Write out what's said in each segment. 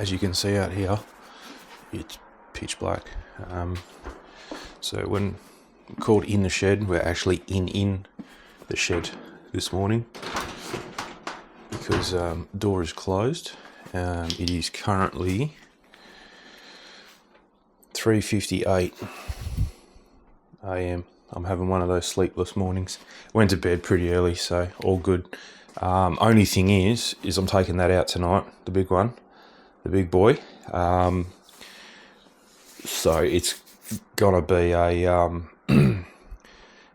as you can see out here, it's pitch black. So when called in the shed, we're actually in the shed this morning because the door is closed. It is currently 3:58 a.m. I'm having one of those sleepless mornings. Went to bed pretty early, so all good. Only thing is I'm taking that out tonight, the big one, the big boy. So it's gonna be a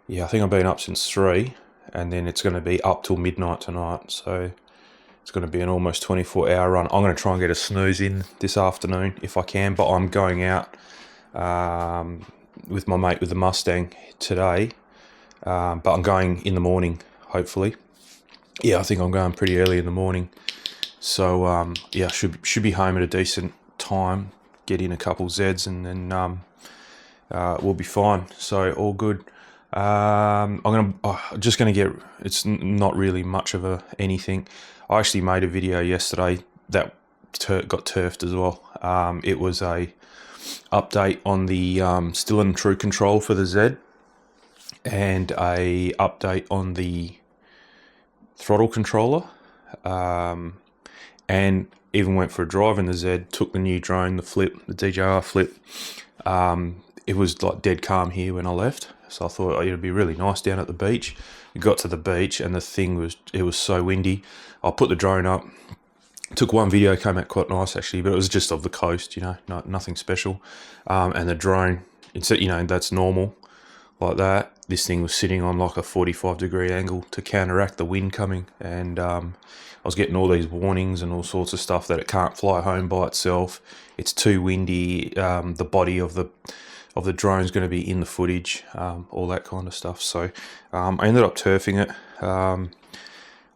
yeah, I think I've been up since 3, and then it's gonna be up till midnight tonight. So it's gonna be an almost 24-hour run. I'm gonna try and get a snooze in this afternoon if I can, but I'm going out with my mate with the Mustang today. But I'm going in the morning, hopefully. Yeah, I think I'm going pretty early in the morning. So yeah, should be home at a decent time. Get in a couple Zeds, and then we'll be fine. So all good. Just gonna get. It's not really much of anything. I actually made a video yesterday that got turfed as well. It was a update on the still and true control for the Z, and a update on the throttle controller, and even went for a drive in the Z. Took the new drone, the DJI Flip. It was like dead calm here when I left, so I thought it'd be really nice down at the beach. We got to the beach and the thing was so windy. I put the drone up, took one video, came out quite nice actually, but it was just of the coast, nothing special. And the drone, that's normal like that. This thing was sitting on like a 45-degree angle to counteract the wind coming, and I was getting all these warnings and all sorts of stuff that it can't fly home by itself. It's too windy. The body of the drone is going to be in the footage, all that kind of stuff. So I ended up turfing it,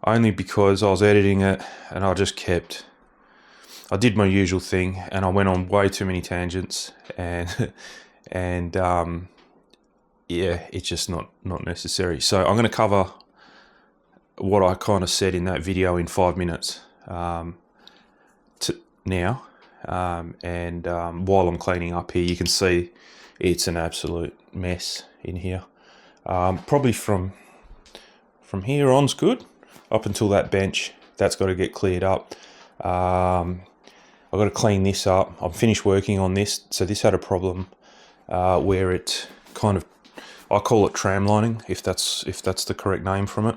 only because I was editing it and I did my usual thing, and I went on way too many tangents, and yeah, it's just not necessary. So I'm going to cover what I kind of said in that video in 5 minutes now. And while I'm cleaning up here, you can see it's an absolute mess in here. Probably from here on's good, up until that bench. That's got to get cleared up. I've got to clean this up. I'm finished working on this. So this had a problem where it kind of, I call it tramlining, if that's the correct name for it.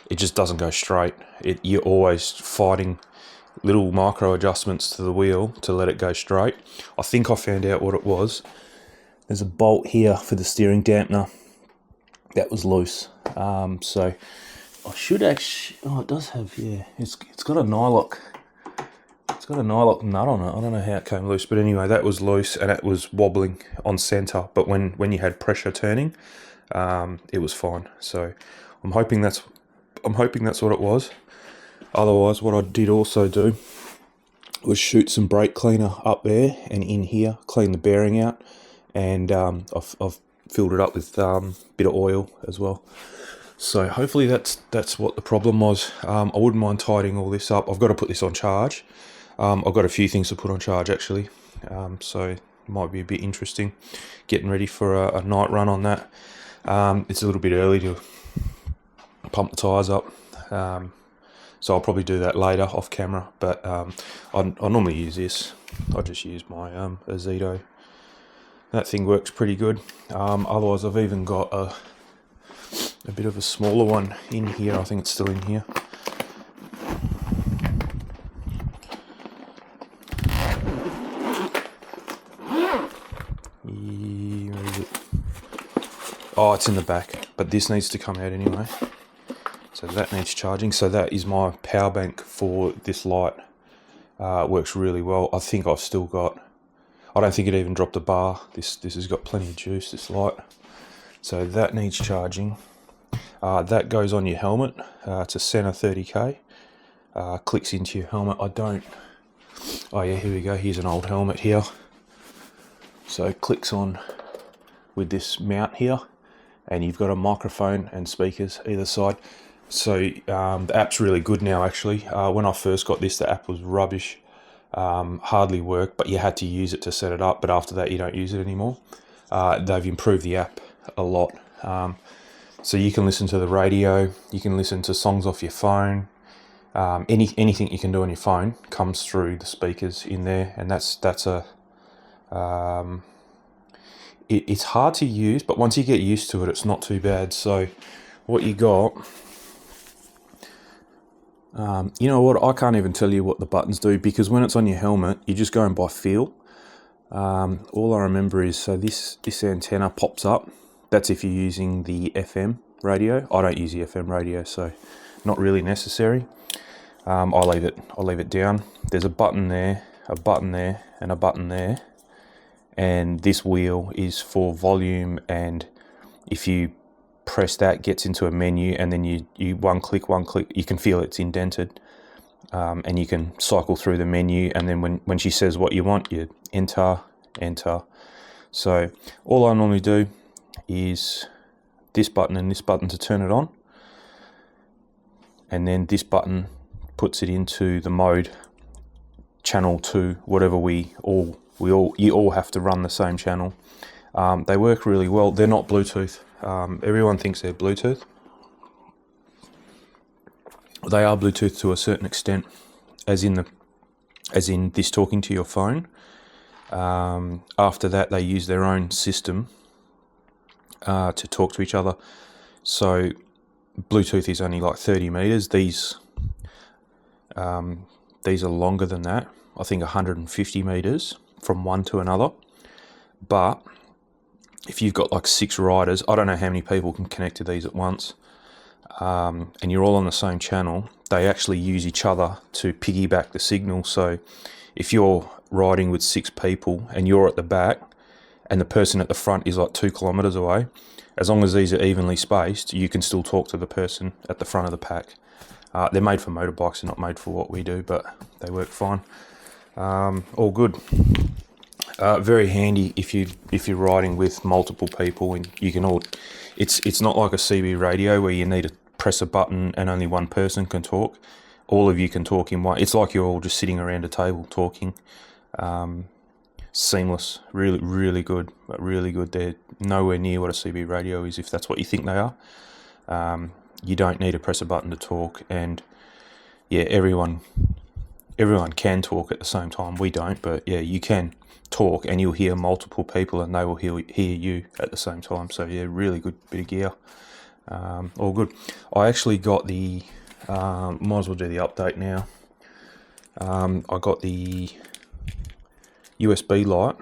It just doesn't go straight. You're always fighting little micro adjustments to the wheel to let it go straight. I think I found out what it was. There's a bolt here for the steering dampener that was loose. So I should actually. Oh, it does have. Yeah, it's got a nylock. It's got a nylock nut on it. I don't know how it came loose, but anyway, that was loose and it was wobbling on center. But when you had pressure turning, it was fine. So I'm hoping that's what it was. Otherwise, what I did also do was shoot some brake cleaner up there and in here, clean the bearing out, and I've filled it up with a bit of oil as well. So hopefully that's what the problem was. I wouldn't mind tidying all this up. I've got to put this on charge. I've got a few things to put on charge actually, so it might be a bit interesting. Getting ready for a night run on that. It's a little bit early to pump the tyres up, so I'll probably do that later off camera. But I normally use this. I just use my Azito. That thing works pretty good. Otherwise, I've even got a bit of a smaller one in here. I think it's still in here. Where is it? Oh, it's in the back, but this needs to come out anyway. So that needs charging. So that is my power bank for this light. Works really well. I think I've still got. I don't think it even dropped a bar. This has got plenty of juice, this light. So that needs charging. That goes on your helmet. It's a Sena 30K. Clicks into your helmet. Oh yeah, here we go. Here's an old helmet here. So it clicks on with this mount here, and you've got a microphone and speakers either side. So the app's really good now actually. When I first got this, the app was rubbish. hardly worked, but you had to use it to set it up. But after that, you don't use it anymore. They've improved the app a lot. So you can listen to the radio, you can listen to songs off your phone. Anything you can do on your phone comes through the speakers in there, and it's hard to use, but once you get used to it, it's not too bad. So what you got, you know what, I can't even tell you what the buttons do, because when it's on your helmet, you're just going by feel. All I remember is, so this antenna pops up. That's if you're using the FM radio. I don't use the FM radio, so not really necessary. I'll leave it down. There's a button there, a button there, and a button there. And this wheel is for volume, and if you press that, gets into a menu, and then you one click, you can feel it's indented. And you can cycle through the menu, and then when she says what you want, you enter. So all I normally do is this button and this button to turn it on, and then this button puts it into the mode channel 2, whatever you all have to run the same channel. They work really well. They're not Bluetooth. Everyone thinks they're Bluetooth. They are Bluetooth to a certain extent, as in this talking to your phone. After that, they use their own system to talk to each other. So Bluetooth is only like 30 meters. These are longer than that. I think 150 meters from one to another. But if you've got like 6 riders, I don't know how many people can connect to these at once. And you're all on the same channel, they actually use each other to piggyback the signal. So if you're riding with 6 people and you're at the back and the person at the front is like 2 kilometers away, as long as these are evenly spaced, you can still talk to the person at the front of the pack. They're made for motorbikes, they're not made for what we do, but they work fine. All good. Very handy if you're riding with multiple people, and you can all. It's not like a CB radio where you need to press a button and only one person can talk. All of you can talk in one. It's like you're all just sitting around a table talking. Seamless, really good, really good. They're nowhere near what a CB radio is, if that's what you think they are. You don't need to press a button to talk, and yeah, everyone can talk at the same time. We don't, but yeah, you can talk and you'll hear multiple people and they will hear you at the same time. So yeah, really good bit of gear. All good. I actually got the might as well do the update now. I got the USB light.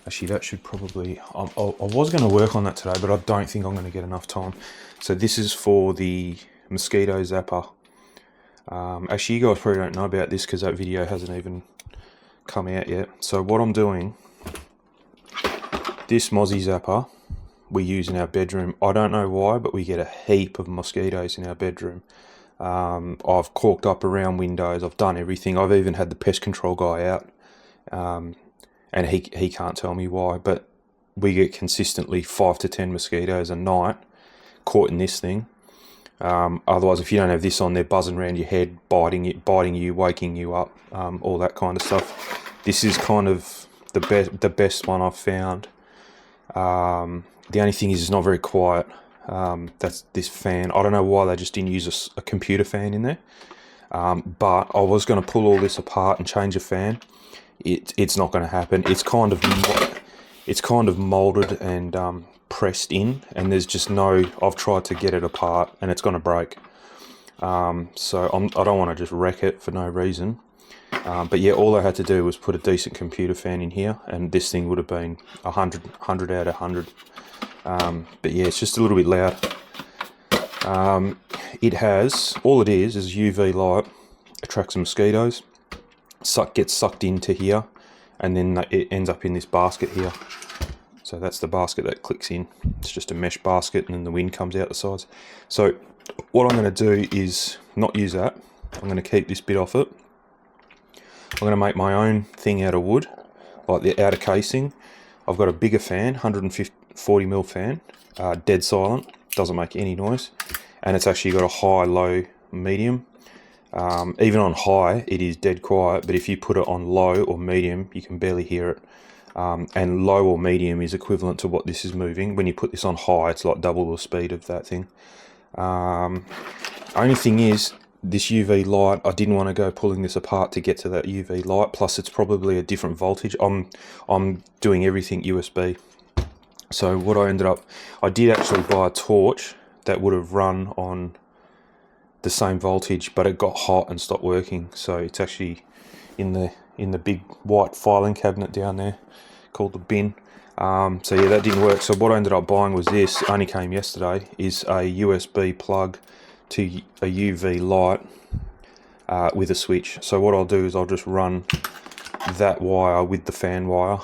Actually, that should probably, I was going to work on that today, but I don't think I'm going to get enough time. So this is for the mosquito zapper. Actually, you guys probably don't know about this because that video hasn't even come out yet. So what I'm doing, this Mozzie zapper we use in our bedroom. I don't know why, but we get a heap of mosquitoes in our bedroom. I've caulked up around windows. I've done everything. I've even had the pest control guy out, and he can't tell me why, but we get consistently 5 to 10 mosquitoes a night caught in this thing. Otherwise, if you don't have this on, they're buzzing around your head, biting you, waking you up, all that kind of stuff. This is kind of the best one I've found. The only thing is it's not very quiet. That's this fan. I don't know why they just didn't use a computer fan in there. But I was going to pull all this apart and change a fan. It's not going to happen. It's kind of molded and pressed in, and there's just no. I've tried to get it apart, and it's going to break. So I don't want to just wreck it for no reason. But yeah, all I had to do was put a decent computer fan in here, and this thing would have been 100 out of 100. But yeah, it's just a little bit loud. It has, all it is UV light, attracts the mosquitoes, gets sucked into here, and then it ends up in this basket here. So that's the basket that clicks in. It's just a mesh basket, and then the wind comes out the sides. So what I'm going to do is not use that. I'm going to keep this bit off it. I'm going to make my own thing out of wood, like the outer casing. I've got a bigger fan, 140mm fan, dead silent, doesn't make any noise, and it's actually got a high, low, medium. Even on high, it is dead quiet, but if you put it on low or medium, you can barely hear it. And low or medium is equivalent to what this is moving. When you put this on high, it's like double the speed of that thing. Only thing is, this UV light, I didn't want to go pulling this apart to get to that UV light, plus it's probably a different voltage. I'm doing everything USB. So what I did actually buy a torch that would have run on the same voltage, but it got hot and stopped working. So it's actually in the big white filing cabinet down there called the bin. So yeah, that didn't work. So what I ended up buying was this, only came yesterday, is a USB plug to a UV light with a switch. So what I'll do is I'll just run that wire with the fan wire,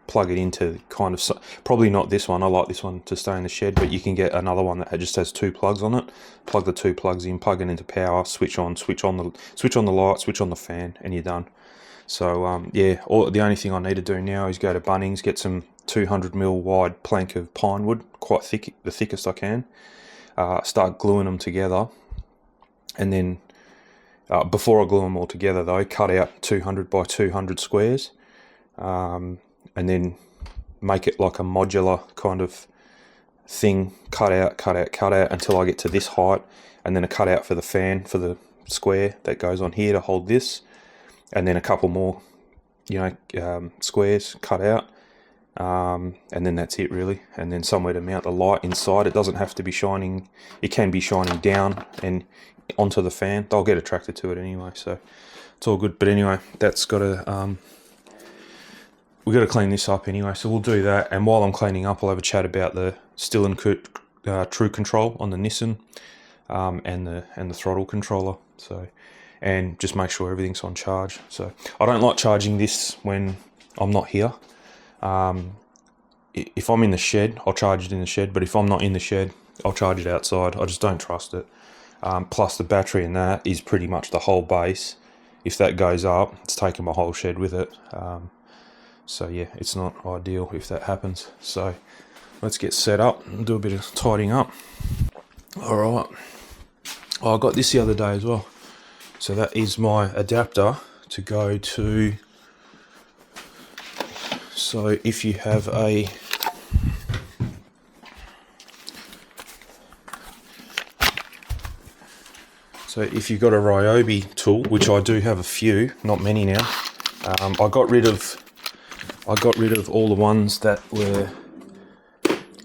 plug it into kind of, probably not this one, I like this one to stay in the shed, but you can get another one that just has 2 plugs on it. Plug the 2 plugs in, plug it into power, switch on the light, switch on the fan, and you're done. So yeah, the only thing I need to do now is go to Bunnings, get some 200mm wide plank of pine wood, quite thick, the thickest I can, start gluing them together, and then before I glue them all together though, cut out 200 by 200 squares, and then make it like a modular kind of thing, cut out until I get to this height, and then a cut out for the fan, for the square that goes on here to hold this, and then a couple more, squares cut out, and then that's it really. And then somewhere to mount the light inside. It doesn't have to be shining, it can be shining down and onto the fan. They'll get attracted to it anyway, so it's all good. But anyway, that's got to we've got to clean this up anyway, so we'll do that. And while I'm cleaning up, I'll have a chat about the still and true control on the Nissan, and the throttle controller. So, and just make sure everything's on charge. So I don't like charging this when I'm not here. If I'm in the shed, I'll charge it in the shed, but if I'm not in the shed, I'll charge it outside. I just don't trust it. Plus the battery in that is pretty much the whole base. If that goes up, it's taking my whole shed with it. So yeah, it's not ideal if that happens. So let's get set up and do a bit of tidying up. All right. Oh, I got this the other day as well. So that is my adapter to go to. So if you have a if you've got a Ryobi tool, which I do have a few, not many now, I got rid of all the ones that were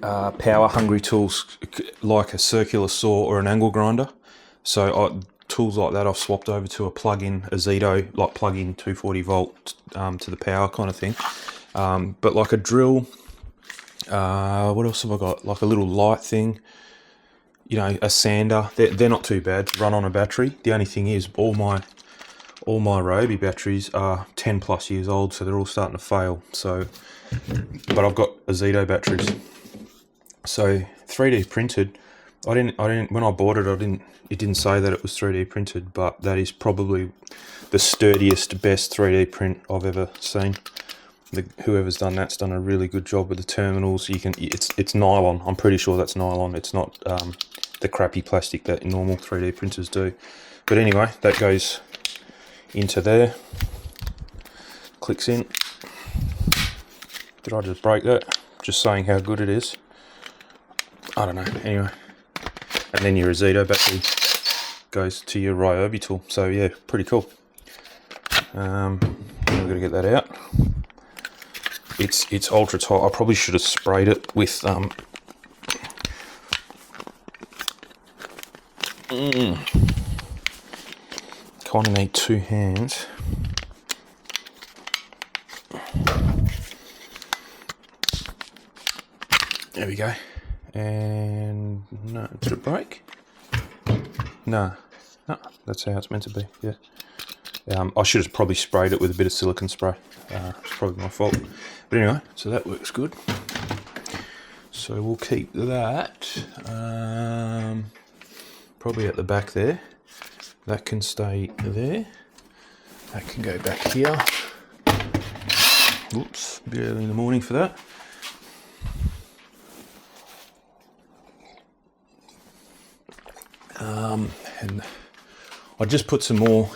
power hungry tools, like a circular saw or an angle grinder. So tools like that I've swapped over to a plug-in Azeto, like plug-in 240 volt to the power kind of thing. But like a drill, what else have I got? Like a little light thing, a sander. They're not too bad to run on a battery. The only thing is all my Ryobi batteries are 10 plus years old, so they're all starting to fail. So, but I've got Azeto batteries. So 3D printed. I didn't when I bought it, it didn't say that it was 3D printed, but that is probably the sturdiest, best 3D print I've ever seen. Whoever's done that's done a really good job with the terminals. It's nylon. I'm pretty sure that's nylon. It's not the crappy plastic that normal 3D printers do. But anyway, that goes into there. Clicks in. Did I just break that? Just saying how good it is. I don't know. Anyway, and then your Azeto battery goes to your Ryobi tool. So yeah, pretty cool. We've got to get that out. It's ultra tight. I probably should have sprayed it with kind of need 2 hands. There we go. And no, did it break? No, that's how it's meant to be. Yeah. I should have probably sprayed it with a bit of silicone spray. It's probably my fault. But anyway, so that works good. So we'll keep that probably at the back there. That can stay there. That can go back here. Whoops, a bit early in the morning for that. And I just put some more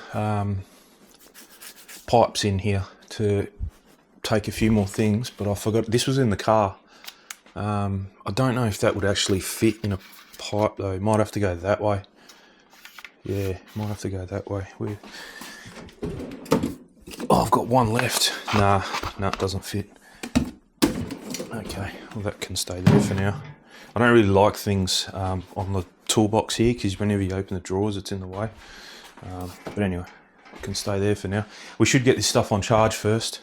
pipes in here to take a few more things, but I forgot this was in the car. I don't know if that would actually fit in a pipe though. Might have to go that way. Yeah, might have to go that way. Oh, I've got one left. Nah, it doesn't fit. Okay, well that can stay there for now. I don't really like things on the toolbox here because whenever you open the drawers it's in the way. But anyway, it can stay there for now. We should get this stuff on charge first.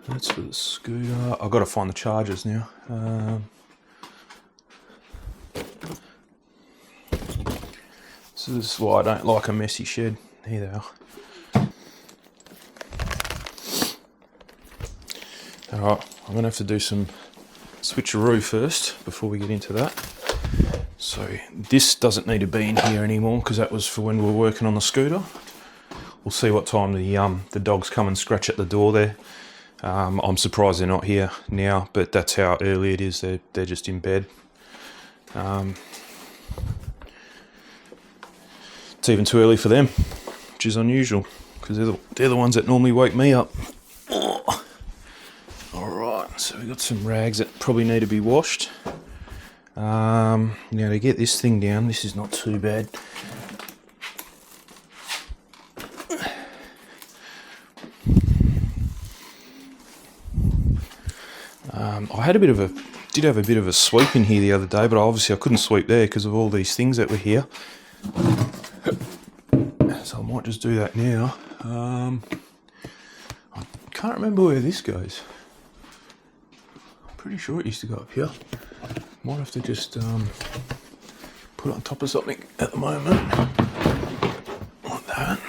That's for the scooter. I've got to find the chargers now. So this is why I don't like a messy shed. Here they are. Alright, I'm going to have to do some switcheroo first before we get into that. So this doesn't need to be in here anymore because that was for when we were working on the scooter. We'll see what time the dogs come and scratch at the door there. I'm surprised they're not here now, but that's how early it is. They're just in bed. It's even too early for them, which is unusual because they're the ones that normally wake me up. Oh. All right, so we've got some rags that probably need to be washed. Now to get this thing down, this is not too bad. I did have a bit of a sweep in here the other day, but obviously I couldn't sweep there because of all these things that were here. So I might just do that now. I can't remember where this goes. I'm pretty sure it used to go up here. Might have to just put it on top of something at the moment. Like that.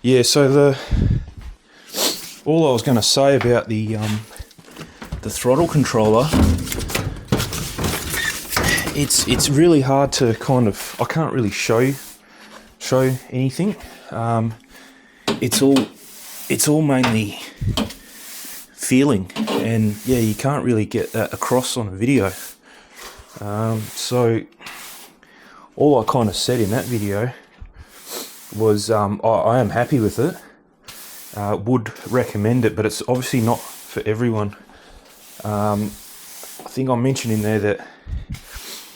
Yeah, so all I was going to say about the throttle controller, it's really hard to kind of, I can't really show anything. It's all mainly feeling, and yeah, you can't really get that across on a video. So all I kind of said in that video was I am happy with it. Would recommend it, but it's obviously not for everyone. I think I mentioned in there that,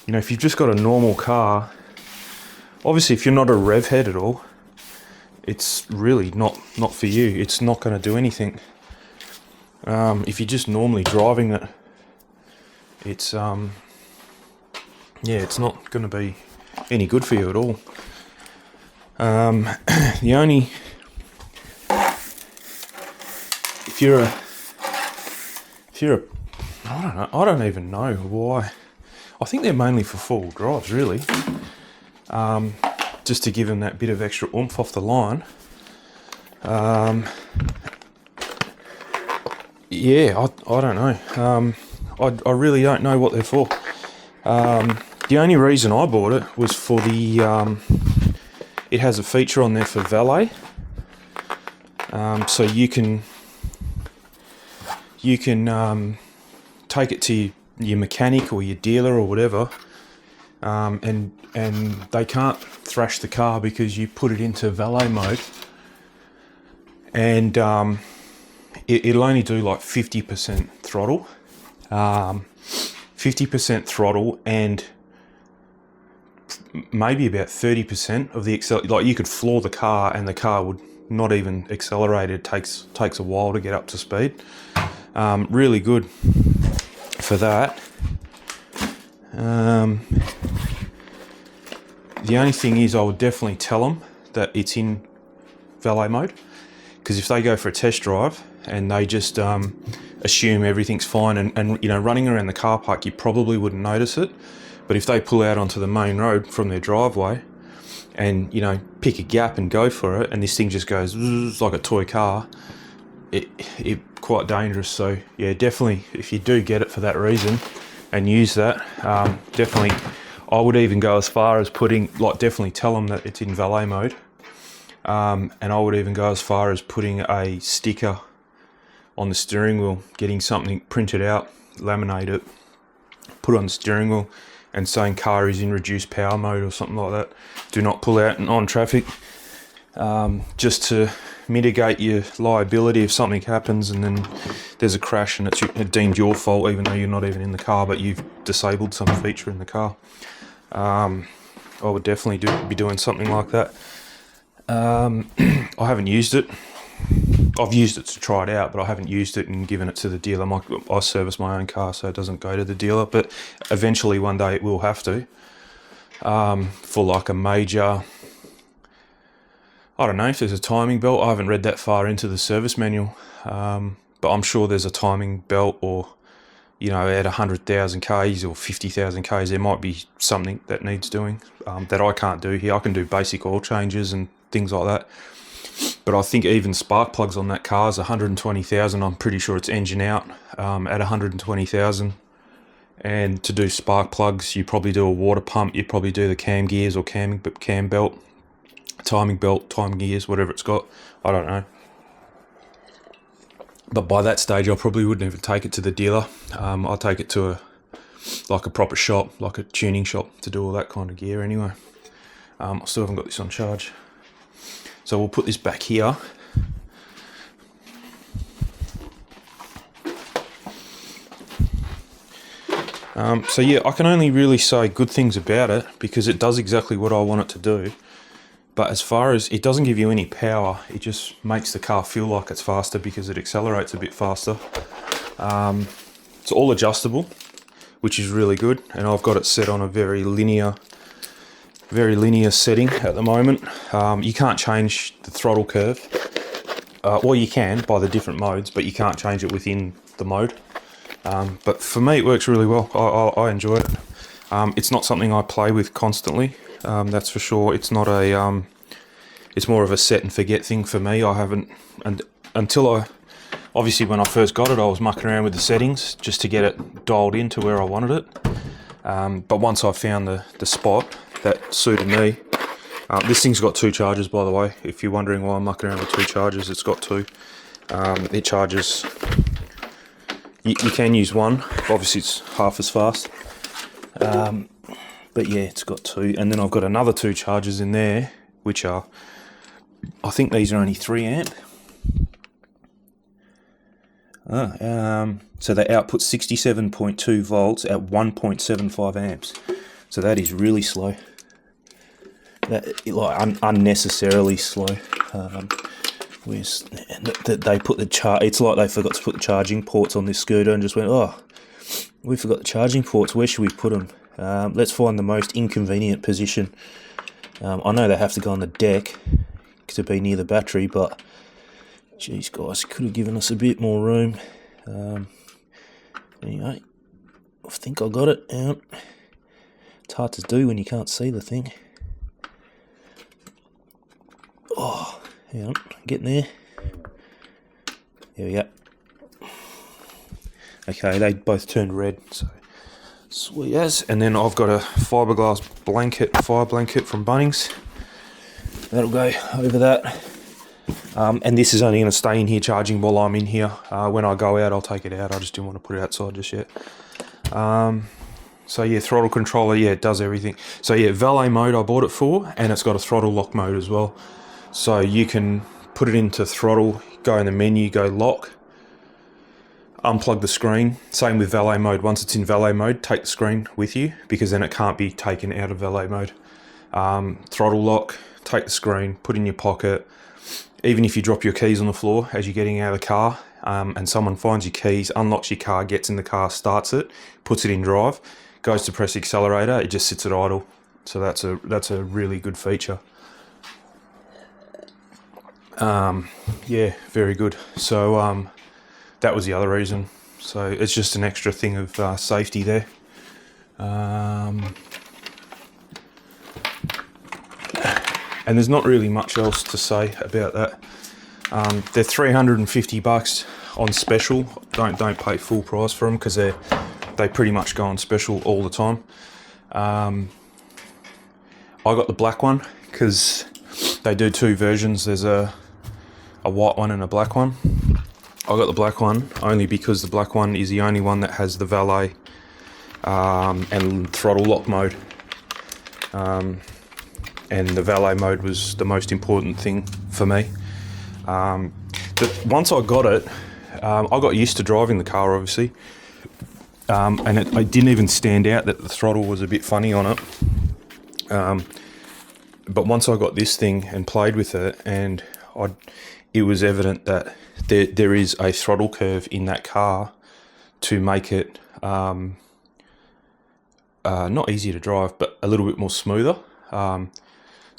you know, if you've just got a normal car, obviously if you're not a rev head at all, it's really not for you. It's not going to do anything. If you're just normally driving it, it's it's not going to be any good for you at all. The only, if you're a, I don't even know why. I think they're mainly for four-wheel drives, really. Just to give them that bit of extra oomph off the line. Yeah, I don't know. I really don't know what they're for. The only reason I bought it was for the, it has a feature on there for valet. So you can take it to your mechanic or your dealer or whatever, and they can't thrash the car because you put it into valet mode, and it'll only do like 50% throttle, 50% throttle, and maybe about 30% of the like you could floor the car and the car would not even accelerate. It takes a while to get up to speed. Really good for that. The only thing is I would definitely tell them that it's in valet mode, because if they go for a test drive and they just assume everything's fine, and you know, running around the car park you probably wouldn't notice it, but if they pull out onto the main road from their driveway and, you know, pick a gap and go for it, and this thing just goes like a toy car, it quite dangerous. So yeah, definitely if you do get it for that reason and use that, definitely I would even go as far as definitely tell them that it's in valet mode, and I would even go as far as putting a sticker on the steering wheel, getting something printed out laminate it, put it on the steering wheel, and saying car is in reduced power mode or something like that. Do not pull out on traffic, just to mitigate your liability if something happens and then there's a crash and it's deemed your fault, even though you're not even in the car, but you've disabled some feature in the car. I would definitely be doing something like that. I haven't used it. I've used it to try it out, but I haven't used it and given it to the dealer. I service my own car, so it doesn't go to the dealer, but eventually one day it will have to, for like a major, I don't know if there's a timing belt. I haven't read that far into the service manual, but I'm sure there's a timing belt, or, you know, at 100,000 Ks or 50,000 Ks, there might be something that needs doing, that I can't do here. I can do basic oil changes and things like that. But I think even spark plugs on that car is 120,000. I'm pretty sure it's engine out, at 120,000. And to do spark plugs, you probably do a water pump. You probably do the cam gears or cam belt, timing belt, time gears, whatever it's got. I don't know. But by that stage, I probably wouldn't even take it to the dealer. I'll take it to a proper shop, like a tuning shop, to do all that kind of gear anyway. I still haven't got this on charge. So we'll put this back here. So yeah, I can only really say good things about it because it does exactly what I want it to do. But as far as, it doesn't give you any power, it just makes the car feel like it's faster because it accelerates a bit faster. It's all adjustable, which is really good. And I've got it set on a very linear setting at the moment. You can't change the throttle curve. Well, you can by the different modes, but you can't change it within the mode. But for me, it works really well. I enjoy it. It's not something I play with constantly. That's for sure. It's not a. It's more of a set and forget thing for me. I haven't, and obviously when I first got it, I was mucking around with the settings just to get it dialed in to where I wanted it. But once I found the spot that suited me, this thing's got 2 chargers, by the way. If you're wondering why I'm mucking around with 2 chargers, it's got 2. It charges. You can use one. Obviously, it's half as fast. But yeah, it's got 2, and then I've got another 2 chargers in there, which are, I think these are only 3 amp. So they output 67.2 volts at 1.75 amps. So that is really slow. Unnecessarily slow. They put the it's like they forgot to put the charging ports on this scooter and just went, oh, we forgot the charging ports. Where should we put them? Let's find the most inconvenient position. I know they have to go on the deck to be near the battery, but geez, guys, could have given us a bit more room. Anyway, I think I got it out. It's hard to do when you can't see the thing. Oh, hang on, getting there. There we go. Okay, they both turned red, so sweet as. And then I've got a fiberglass fire blanket from Bunnings. That'll go over that. And this is only going to stay in here charging while I'm in here. When I go out, I'll take it out. I just didn't want to put it outside just yet. So yeah, throttle controller, yeah, it does everything. So yeah, valet mode I bought it for, and it's got a throttle lock mode as well. So you can put it into throttle, go in the menu, go lock, unplug the screen. Same with valet mode. Once it's in valet mode, take the screen with you, because then it can't be taken out of valet mode. Throttle lock, take the screen, put it in your pocket. Even if you drop your keys on the floor as you're getting out of the car, and someone finds your keys, unlocks your car, gets in the car, starts it, puts it in drive, goes to press the accelerator, it just sits at idle. So that's a really good feature. Yeah, very good. So that was the other reason. So it's just an extra thing of safety there. And there's not really much else to say about that. They're $350 on special. Don't pay full price for them, because they pretty much go on special all the time. I got the black one because they do 2 versions. There's a white one and a black one. I got the black one only because the black one is the only one that has the valet and throttle lock mode. And the valet mode was the most important thing for me. But once I got it, I got used to driving the car, obviously, and it didn't even stand out that the throttle was a bit funny on it. But once I got this thing and played with it, and it was evident that there is a throttle curve in that car to make it not easier to drive, but a little bit more smoother.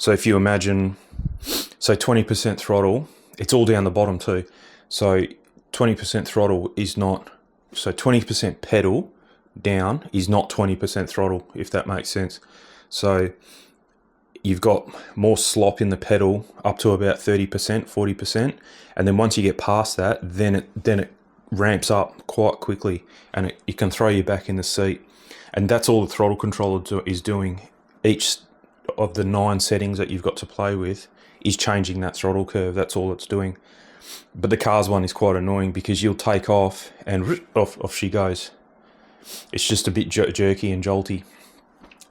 So if you imagine, so 20% throttle, it's all down the bottom too. So 20% throttle is not, so 20% pedal down is not 20% throttle, if that makes sense. So you've got more slop in the pedal up to about 30%, 40%. And then once you get past that, then it ramps up quite quickly, and it can throw you back in the seat. And that's all the throttle controller is doing. Each of the 9 settings that you've got to play with is changing that throttle curve. That's all it's doing. But the car's one is quite annoying because you'll take off and off she goes. It's just a bit jerky and jolty.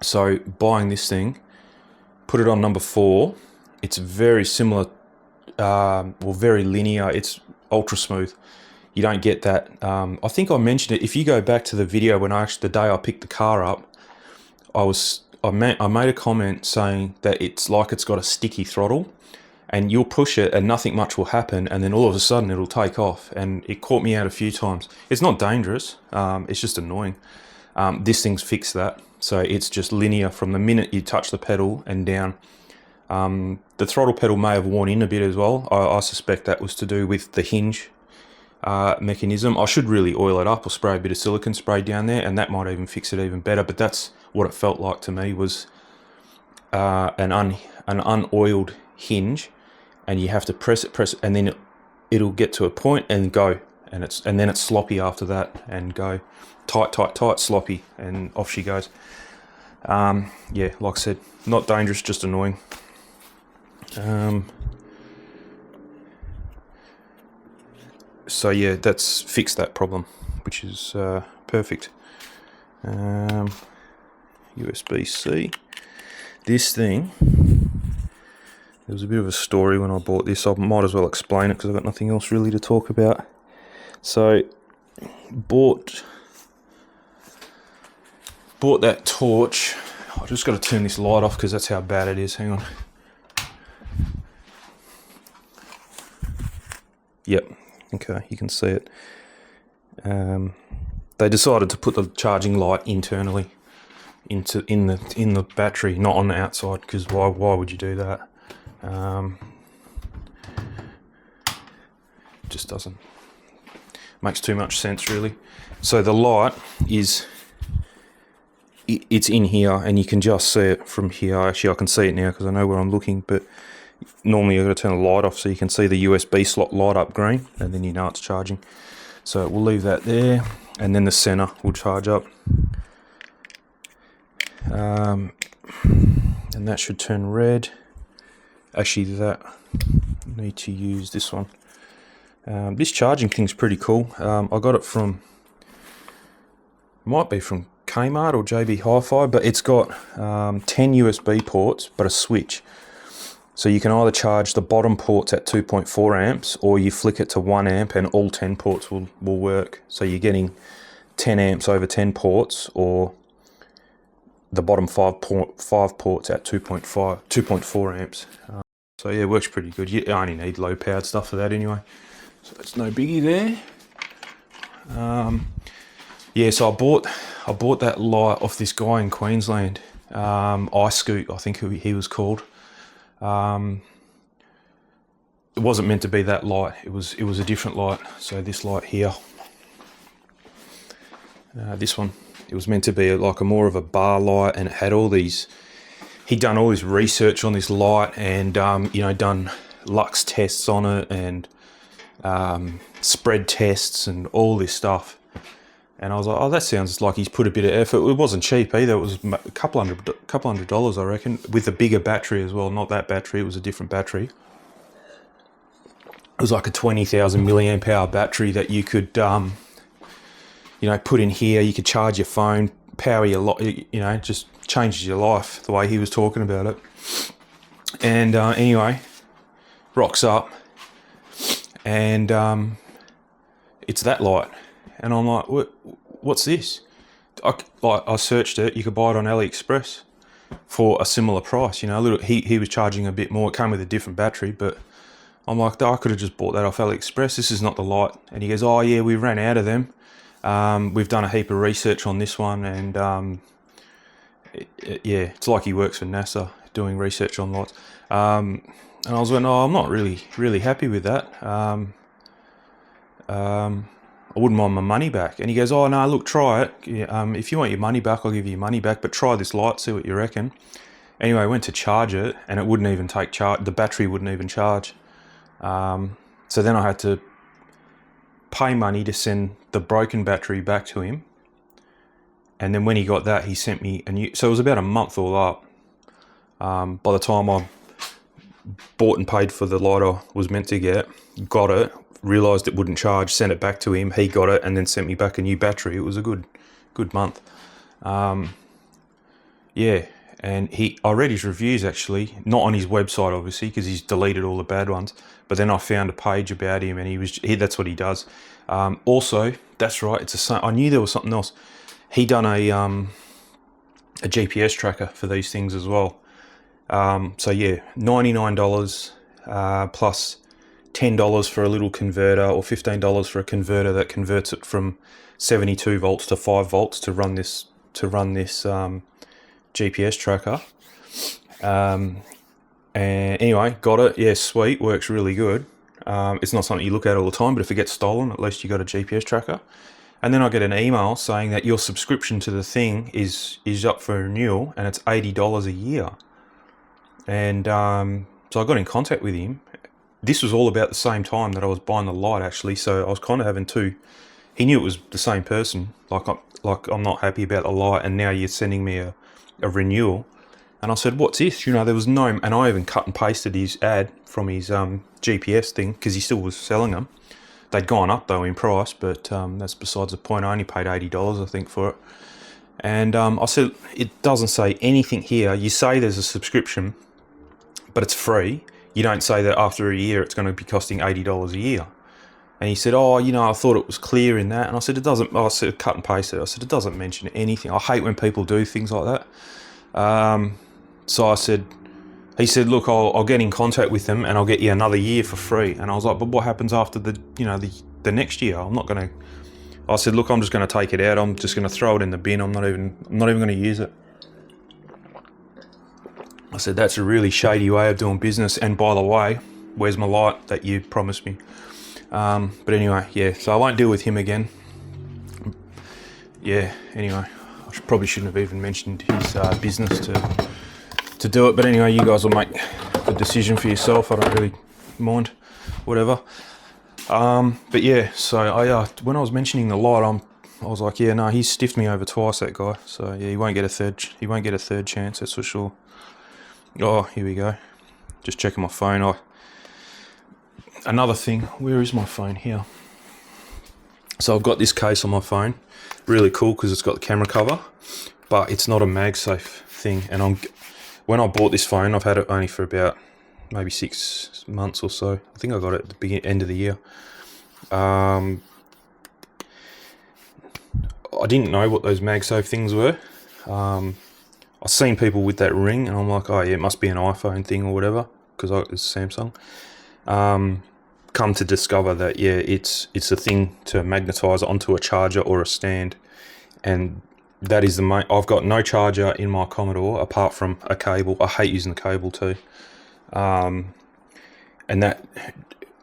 So buying this thing, put it on number 4. It's very similar, very linear. It's ultra smooth. You don't get that. I think I mentioned it. If you go back to the video when the day I picked the car up, I made a comment saying that it's like it's got a sticky throttle, and you'll push it and nothing much will happen, and then all of a sudden it'll take off. And it caught me out a few times. It's not dangerous. It's just annoying. This thing's fixed that. So it's just linear from the minute you touch the pedal and down. The throttle pedal may have worn in a bit as well. I suspect that was to do with the hinge mechanism. I should really oil it up or spray a bit of silicone spray down there, and that might even fix it even better. But that's what it felt like to me, was an unoiled hinge, and you have to press it, and then it'll get to a point and go, and then it's sloppy after that, and go tight, sloppy, and off she goes. Yeah, like I said, not dangerous, just annoying. So yeah, that's fixed that problem, which is perfect. USB-C. This thing, there was a bit of a story when I bought this. I might as well explain it because I've got nothing else really to talk about. So, bought that torch. I've just got to turn this light off because that's how bad it is. Hang on. Yep. Okay, you can see it. They decided to put the charging light internally in the battery, not on the outside, because why would you do that? Just doesn't makes too much sense, really. So the light it's in here, and you can just see it from here. Actually, I can see it now because I know where I'm looking, but normally I've got to turn the light off so you can see the USB slot light up green, and then you know it's charging. So we'll leave that there, and then the center will charge up. And that should turn red. Actually, that I need to use this one. This charging thing's pretty cool. I got it from, might be from Kmart or JB Hi-Fi, but it's got 10 USB ports, but a switch. So you can either charge the bottom ports at 2.4 amps, or you flick it to 1 amp and all 10 ports will work. So you're getting 10 amps over 10 ports, or the bottom 5 ports at 2.4 amps. So yeah, it works pretty good. You only need low powered stuff for that anyway, so it's no biggie there. Yeah, so I bought that light off this guy in Queensland, iScoot, I think he was called. It wasn't meant to be that light. It was a different light. So this light here, this one, it was meant to be like more of a bar light, and it had all these. He'd done all this research on this light, and done lux tests on it, and spread tests, and all this stuff. And I was like, oh, that sounds like he's put a bit of effort. It wasn't cheap either. It was a couple hundred dollars, I reckon, with a bigger battery as well. Not that battery, it was a different battery. it was like a 20,000 milliamp hour battery that you could, put in here. You could charge your phone, power your, just changes your life the way he was talking about it. And anyway, rocks up, and it's that light, and I'm like, what's this? I searched it. You could buy it on AliExpress for a similar price. He was charging a bit more. It came with a different battery, but I'm like, I could have just bought that off AliExpress. This is not the light. And he goes, oh yeah, we ran out of them. We've done a heap of research on this one, and it's like he works for NASA doing research on lights. And I was like, no, I'm not really happy with that. I wouldn't mind my money back. And he goes, oh no, look, try it. If you want your money back, I'll give you your money back, but try this light, see what you reckon. Anyway, I went to charge it, and it wouldn't even take charge. The battery wouldn't even charge. So then I had to pay money to send the broken battery back to him. And then when he got that, he sent me a new. So it was about a month all up. By the time I bought and paid for the light I was meant to get, got it, realised it wouldn't charge, sent it back to him, he got it, and then sent me back a new battery. It was a good month. And I read his reviews, actually, not on his website obviously, because he's deleted all the bad ones, but then I found a page about him, and that's what he does. Also, that's right, it's the same. I knew there was something else. He done a GPS tracker for these things as well. So yeah, $99 plus $10 for a little converter, or $15 for a converter that converts it from 72 volts to 5 volts to run this GPS tracker. And anyway, got it. Yeah, sweet, works really good. It's not something you look at all the time, but if it gets stolen, at least you got a GPS tracker. And then I get an email saying that your subscription to the thing is up for renewal, and it's $80 a year. And so I got in contact with him. This was all about the same time that I was buying the light, actually. So I was kind of having two. He knew it was the same person. I'm not happy about the light, and now you're sending me a renewal. And I said, what's this? There was no, and I even cut and pasted his ad from his GPS thing, because he still was selling them. They'd gone up though in price, but that's besides the point. I only paid $80, I think, for it. And I said, it doesn't say anything here. You say there's a subscription, but it's free. You don't say that after a year it's going to be costing $80 a year. And he said, oh, I thought it was clear in that. And I said, it doesn't. I said, cut and paste it. I said, it doesn't mention anything. I hate when people do things like that. So I said, he said, look, I'll get in contact with them and I'll get you another year for free. And I was like, but what happens after the next year? I said, look, I'm just going to take it out. I'm just going to throw it in the bin. I'm not even going to use it. I said, that's a really shady way of doing business. And by the way, where's my light that you promised me? But anyway, yeah, so I won't deal with him again. Yeah, anyway, probably shouldn't have even mentioned his business to do it. But anyway, you guys will make the decision for yourself. I don't really mind, whatever. But yeah, so I when I was mentioning the light, I was like, yeah, no, he's stiffed me over twice, that guy. So yeah, he won't get a third chance, that's for sure. Oh, here we go. Just checking my phone. Another thing, where is my phone? Here. So I've got this case on my phone, really cool because it's got the camera cover, but it's not a MagSafe thing. And when I bought this phone, I've had it only for about maybe 6 months or so. I think I got it at the end of the year. I didn't know what those MagSafe things were. I've seen people with that ring, and I'm like, oh yeah, it must be an iPhone thing or whatever, because it's Samsung. Come to discover that, yeah, it's a thing to magnetize onto a charger or a stand, and that is the main. I've got no charger in my Commodore apart from a cable. I hate using the cable too. And that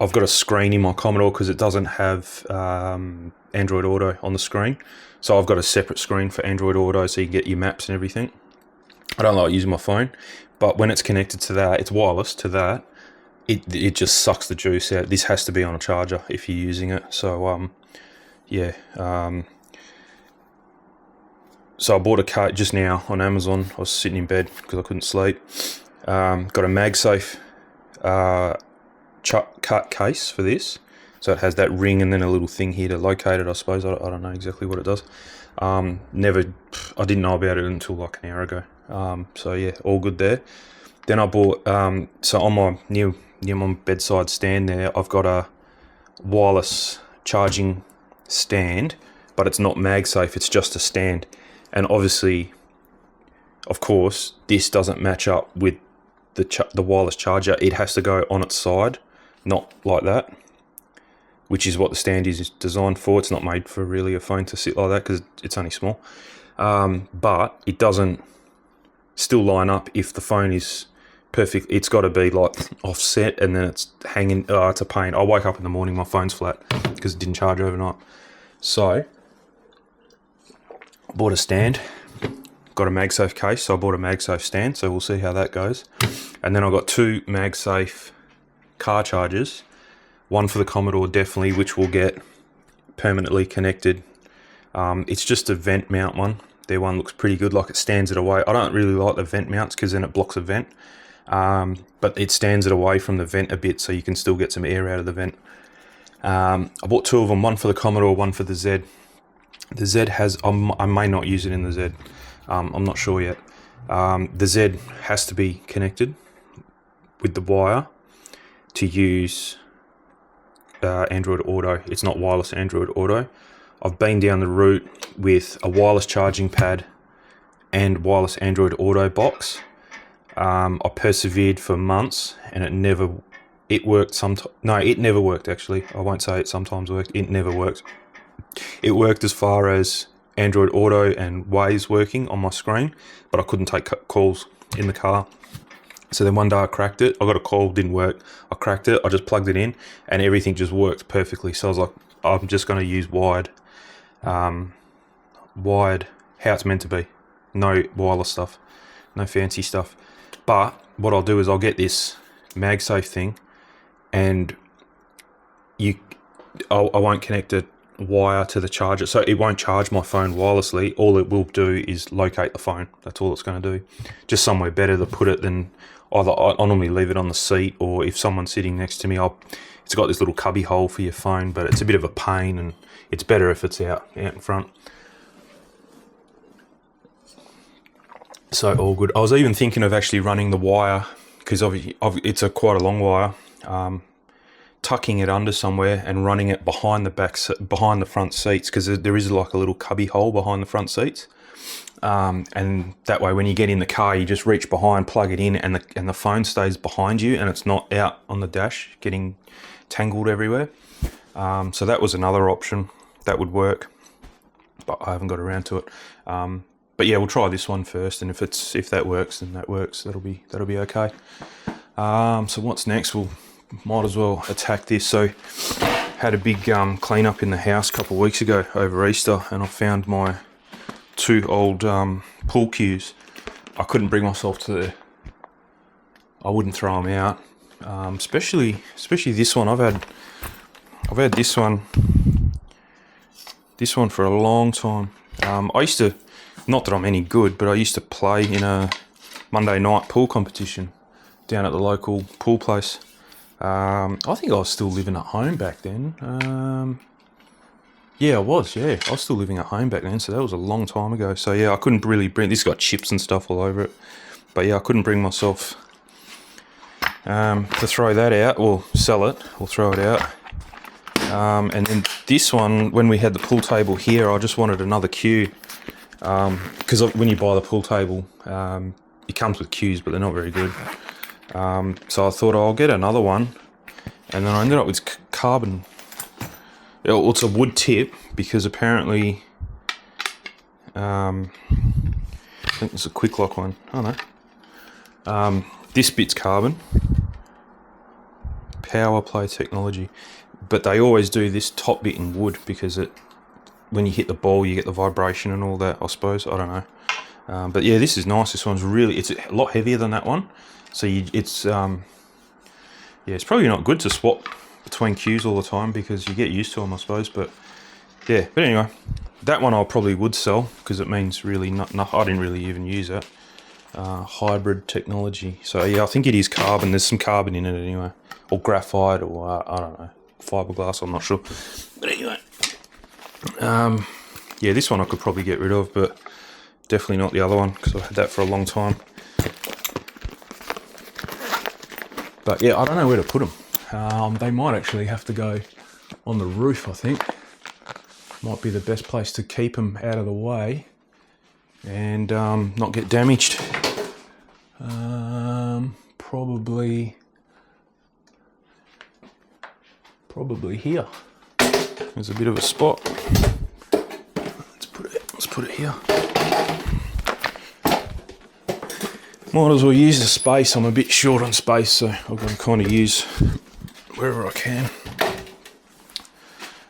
I've got a screen in my Commodore because it doesn't have Android Auto on the screen, so I've got a separate screen for Android Auto so you can get your maps and everything. I don't like using my phone, but when it's connected to that, it's wireless to that, it just sucks the juice out. This has to be on a charger if you're using it. So so I bought a cart just now on Amazon. I was sitting in bed because I couldn't sleep. Got a MagSafe cut case for this. So it has that ring and then a little thing here to locate it, I suppose. I don't know exactly what it does. I didn't know about it until like an hour ago. So yeah, all good there. Then I bought, so on my near my bedside stand there, I've got a wireless charging stand, but it's not MagSafe, it's just a stand. And obviously, of course, this doesn't match up with the wireless charger. It has to go on its side, not like that, which is what the stand is designed for. It's not made for really a phone to sit like that because it's only small. But it doesn't still line up if the phone is perfect. It's got to be like offset and then it's hanging. Oh, it's a pain. I woke up in the morning, my phone's flat because it didn't charge overnight. So I bought a stand, got a MagSafe case, so I bought a MagSafe stand, so we'll see how that goes. And then I got 2 MagSafe car chargers, one for the Commodore definitely, which will get permanently connected. It's just a vent mount one. Their one looks pretty good, like it stands it away. I don't really like the vent mounts because then it blocks a vent, but it stands it away from the vent a bit so you can still get some air out of the vent. I bought 2 of them, one for the Commodore, one for the Z. The Z has, I may not use it in the Z. I'm not sure yet. The Z has to be connected with the wire to use Android Auto. It's not wireless Android Auto. I've been down the route with a wireless charging pad and wireless Android Auto box. I persevered for months and it never worked. It never worked actually. I won't say it sometimes worked. It never worked. It worked as far as Android Auto and Waze working on my screen, but I couldn't take calls in the car. So then one day I cracked it. I got a call, didn't work. I cracked it. I just plugged it in and everything just worked perfectly. So I was like, I'm just going to use wired, how it's meant to be. No wireless stuff, no fancy stuff. But what I'll do is I'll get this MagSafe thing and I won't connect a wire to the charger, so it won't charge my phone wirelessly. All it will do is locate the phone. That's all it's going to do. Just somewhere better to put it than either I normally leave it on the seat, or if someone's sitting next to me, it's got this little cubby hole for your phone, but it's a bit of a pain and it's better if it's out in front. So all good. I was even thinking of actually running the wire, because it's quite a long wire, tucking it under somewhere and running it behind the front seats, because there is like a little cubby hole behind the front seats, and that way when you get in the car you just reach behind, plug it in, and the phone stays behind you and it's not out on the dash getting tangled everywhere. So that was another option that would work, but I haven't got around to it. But yeah, we'll try this one first, and if that works, then that works. That'll be okay. So what's next? We'll might as well attack this. So had a big clean up in the house a couple of weeks ago over Easter, and I found my 2 old pool cues. I couldn't bring myself I wouldn't throw them out, especially this one. I've had this one for a long time. I used to, not that I'm any good, but I used to play in a Monday night pool competition down at the local pool place. I think I was still living at home back then. I was still living at home back then, so that was a long time ago. So yeah, I couldn't really this got chips and stuff all over it, but yeah, I couldn't bring myself to throw that out or sell it or throw it out. And then this one, when we had the pool table here, I just wanted another cue, because when you buy the pool table, it comes with cues, but they're not very good. So I thought I'll get another one, and then I ended up with carbon. It's a wood tip, because apparently, I think it's a quick lock one. I don't know. This bit's carbon. Power play technology, but they always do this top bit in wood because when you hit the ball, you get the vibration and all that. I suppose, I don't know. But yeah, this is nice. This one's it's a lot heavier than that one. So it's probably not good to swap between cues all the time because you get used to them, I suppose. But yeah, but anyway, that one I probably would sell because it means really nothing. I didn't really even use it. Hybrid technology. So yeah, I think it is carbon. There's some carbon in it anyway. or graphite, or I don't know, fiberglass, I'm not sure. But anyway, yeah, this one I could probably get rid of, but definitely not the other one, because I've had that for a long time. But yeah, I don't know where to put them. They might actually have to go on the roof, I think. Might be the best place to keep them out of the way and not get damaged. Probably here. There's a bit of a spot. Let's put it here. Might as well use the space. I'm a bit short on space, so I've got to kind of use wherever I can.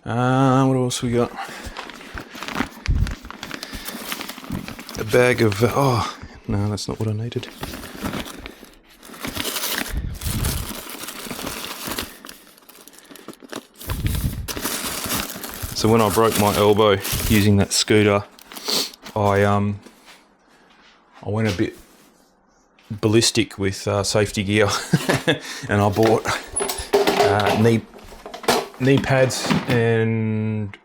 What else we got? A bag of... oh, no, that's not what I needed. So when I broke my elbow using that scooter, I went a bit ballistic with safety gear, and I bought knee pads and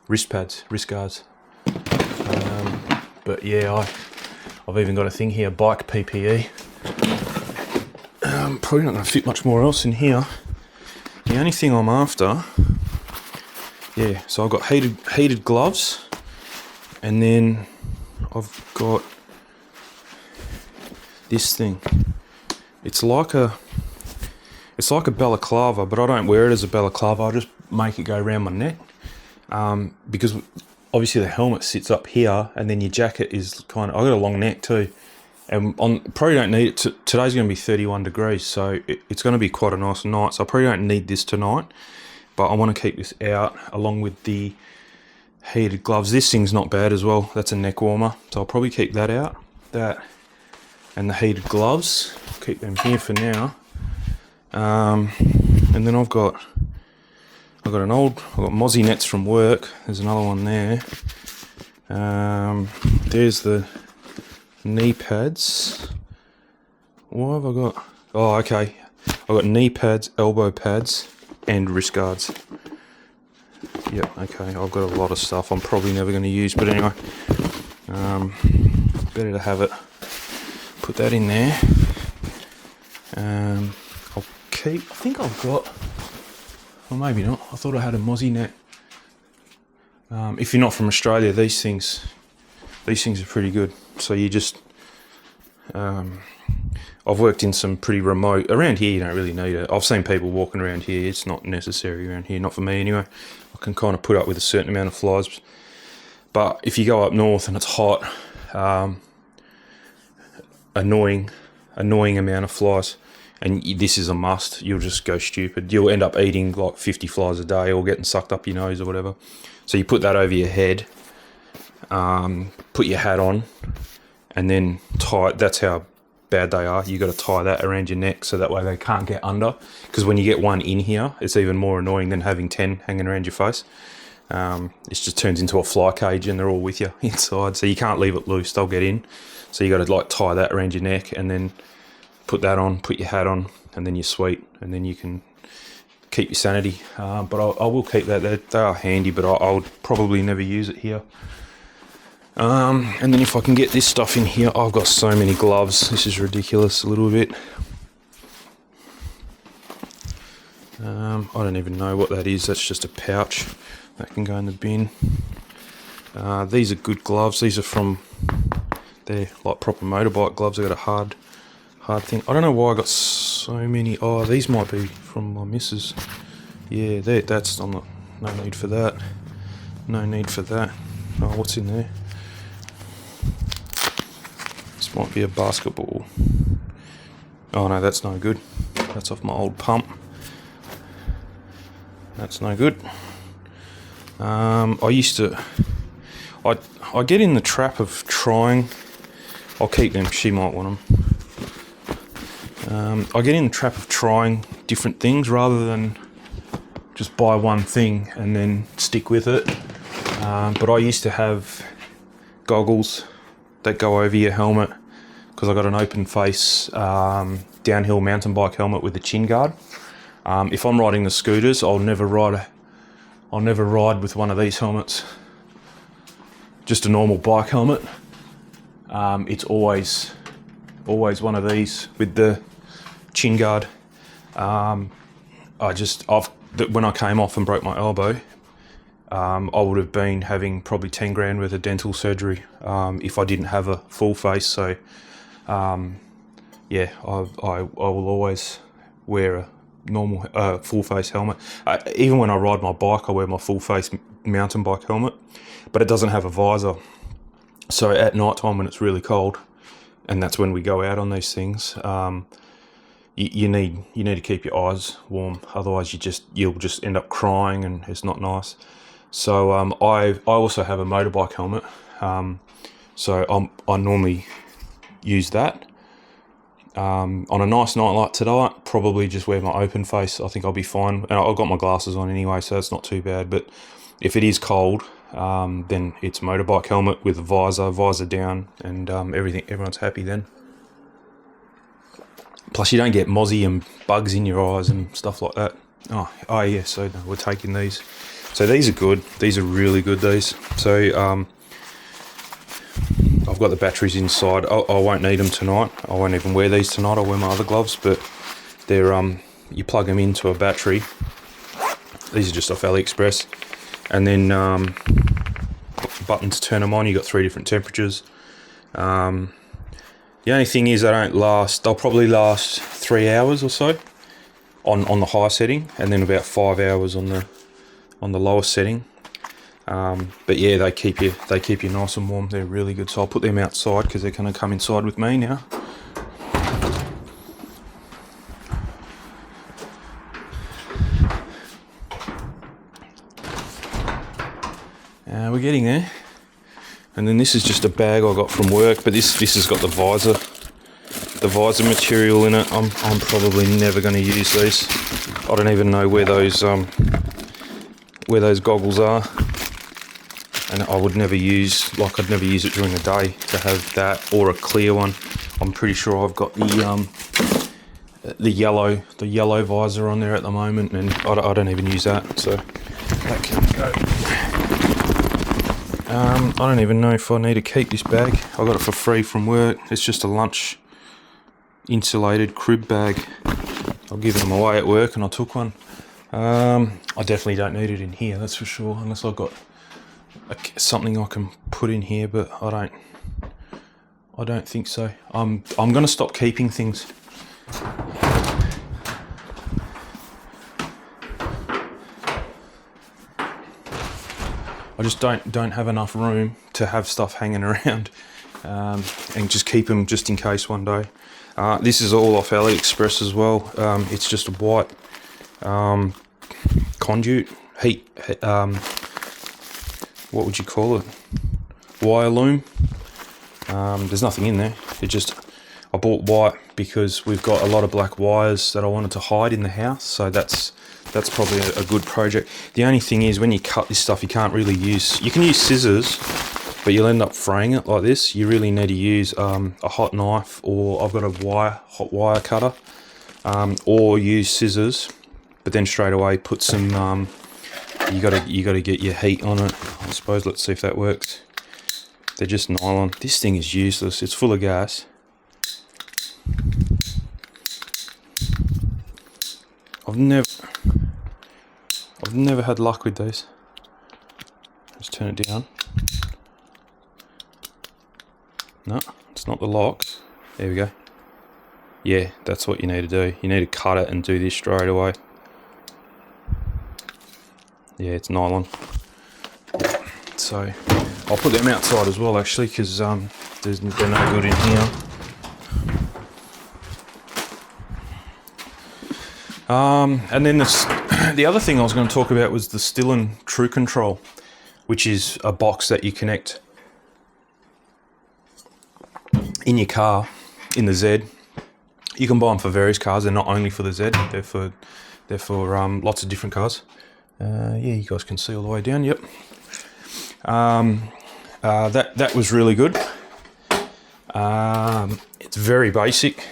wrist guards. But yeah, I've even got a thing here, bike PPE. Probably not going to fit much more else in here. The only thing I'm after, yeah, so I've got heated gloves, and then I've got this thing. It's like a balaclava, but I don't wear it as a balaclava. I just make it go around my neck, because obviously the helmet sits up here, and then your jacket is kind of... I got a long neck too, and probably don't need it. Today's going to be 31 degrees, so it's going to be quite a nice night. So I probably don't need this tonight, but I want to keep this out along with the heated gloves. This thing's not bad as well. That's a neck warmer, so I'll probably keep that out. That and the heated gloves. Keep them here for now. And then I've got Mozzie nets from work. There's another one there. There's the knee pads. What have I got? Oh, okay. I've got knee pads, elbow pads, and wrist guards. Yep, okay. I've got a lot of stuff I'm probably never going to use, but anyway. Better to have it. Put that in there. I'll keep... I think I've got... Well, maybe not. I thought I had a Mozzie net. If you're not from Australia, these things are pretty good. So you just... I've worked in some pretty remote... Around here, you don't really need it. I've seen people walking around here. It's not necessary around here. Not for me, anyway. I can kind of put up with a certain amount of flies. But if you go up north and it's hot, annoying amount of flies, and this is a must, you'll just go stupid. You'll end up eating like 50 flies a day or getting sucked up your nose or whatever. So you put that over your head, put your hat on, and then tie. That's how bad they are. You got to tie that around your neck so that way they can't get under, because when you get one in here, it's even more annoying than having 10 hanging around your face. It just turns into a fly cage and they're all with you inside, so you can't leave it loose, they'll get in. So you got to like tie that around your neck and then put that on, put your hat on, and then you're sweet, and then you can keep your sanity. But I will keep that. They are handy, but I'll probably never use it here. And then if I can get this stuff in here, I've got so many gloves. This is ridiculous a little bit. I don't even know what that is. That's just a pouch that can go in the bin. These are good gloves. These are from... They're like proper motorbike gloves. They got a hard thing. I don't know why I got so many. Oh, these might be from my missus. Yeah, that's... I'm not... No need for that. No need for that. Oh, what's in there? This might be a basketball. Oh no, that's no good. That's off my old pump. That's no good. I get in the trap of trying... I'll keep them, she might want them. I get in the trap of trying different things rather than just buy one thing and then stick with it. But I used to have goggles that go over your helmet, because I got an open face downhill mountain bike helmet with a chin guard. If I'm riding the scooters, I'll never ride with one of these helmets. Just a normal bike helmet. It's always one of these with the chin guard. When I came off and broke my elbow, I would have been having probably 10 grand worth of dental surgery if I didn't have a full face. So yeah, I will always wear a normal full face helmet. Even when I ride my bike, I wear my full face mountain bike helmet, but it doesn't have a visor. So at night time when it's really cold, and that's when we go out on these things, you need to keep your eyes warm. Otherwise you'll just end up crying, and it's not nice. So I also have a motorbike helmet, so I normally use that. On a nice night like tonight, probably just wear my open face. I think I'll be fine. And I've got my glasses on anyway, so it's not too bad. But if it is cold, then it's motorbike helmet with a visor down, and everyone's happy then. Plus you don't get mozzie and bugs in your eyes and stuff like that. Oh yeah, so no, we're taking these. So these are good. These are really good, these. So I've got the batteries inside. I won't need them tonight. I won't even wear these tonight. I'll wear my other gloves, but they're you plug them into a battery. These are just off AliExpress, and then buttons to turn them on. You got 3 different temperatures. The only thing is they'll probably last 3 hours or so on the high setting, and then about 5 hours on the lowest setting. But yeah, they keep you nice and warm. They're really good. So I'll put them outside because they're going to come inside with me now. We're getting there. And then this is just a bag I got from work, but this has got the visor material in it. I'm probably never going to use these. I don't even know where those goggles are. And I'd never use it during the day to have that, or a clear one. I'm pretty sure I've got the yellow visor on there at the moment, and I don't even use that, so that can go. I don't even know if I need to keep this bag. I got it for free from work. It's just a lunch insulated crib bag. I've given them away at work, and I took one. I definitely don't need it in here, that's for sure, unless I've got something I can put in here, but I don't think so. I'm going to stop keeping things. I just don't have enough room to have stuff hanging around, and just keep them just in case one day. This is all off AliExpress as well. It's just a white conduit heat. What would you call it? Wire loom. There's nothing in there. I bought white because we've got a lot of black wires that I wanted to hide in the house. So that's probably a good project. The only thing is, when you cut this stuff, you can't really you can use scissors, but you'll end up fraying it like this. You really need to use a hot knife, or I've got a hot wire cutter, or use scissors, but then straight away put some you gotta get your heat on it, I suppose. Let's see if that works. They're just nylon. This thing is useless. It's full of gas. I've never had luck with these. Let's turn it down. No, it's not the lock. There we go. Yeah, that's what you need to do. You need to cut it and do this straight away. Yeah, it's nylon. So I'll put them outside as well, actually, because they're no good in here. And then the other thing I was going to talk about was the Stillen True Control, which is a box that you connect in your car, in the Z. You can buy them for various cars. They're not only for the Z. They're for lots of different cars. Yeah, you guys can see all the way down. Yep. That was really good. It's very basic.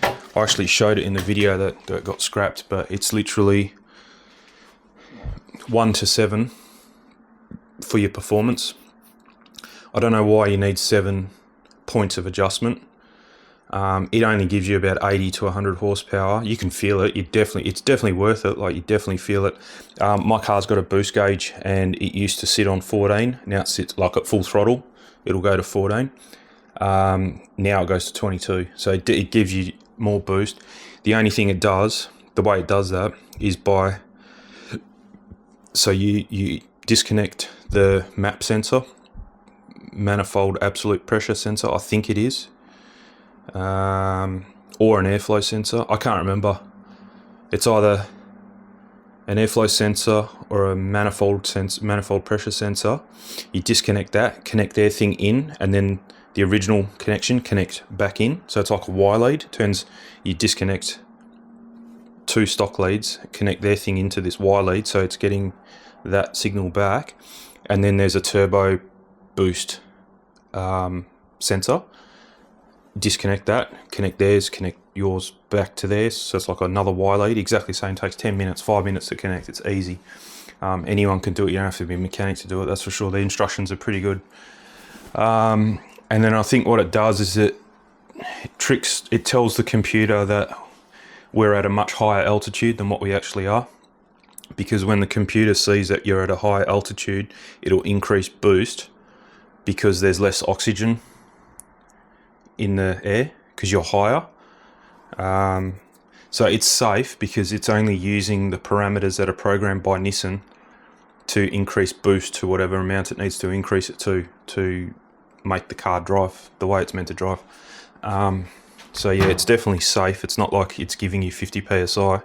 I actually showed it in the video that got scrapped, but it's literally 1 to 7 for your performance. I don't know why you need 7 points of adjustment. It only gives you about 80 to 100 horsepower. You can feel it. It's definitely worth it. Like, you definitely feel it. My car's got a boost gauge, and it used to sit on 14. Now it sits like at full throttle. It'll go to 14. Now it goes to 22. So it gives you more boost. The only thing it does, the way it does that, is by, so you disconnect the MAP sensor, manifold absolute pressure sensor, I think it is, or an airflow sensor. I can't remember. It's either an airflow sensor or a manifold pressure sensor. You disconnect that, connect their thing in, and then the original connection connect back in. So it's like a Y lead. You disconnect 2 stock leads, connect their thing into this Y lead, so it's getting that signal back. And then there's a turbo boost sensor. Disconnect that, connect theirs, connect yours back to theirs. So it's like another Y lead, exactly the same. Takes 10 minutes, 5 minutes to connect. It's easy. Anyone can do it. You don't have to be a mechanic to do it, that's for sure. The instructions are pretty good. And then I think what it does is it tells the computer that we're at a much higher altitude than what we actually are. Because when the computer sees that you're at a high altitude, it'll increase boost because there's less oxygen in the air because you're higher. So it's safe because it's only using the parameters that are programmed by Nissan to increase boost to whatever amount it needs to increase it to make the car drive the way it's meant to drive. So yeah, it's definitely safe. It's not like it's giving you 50 psi.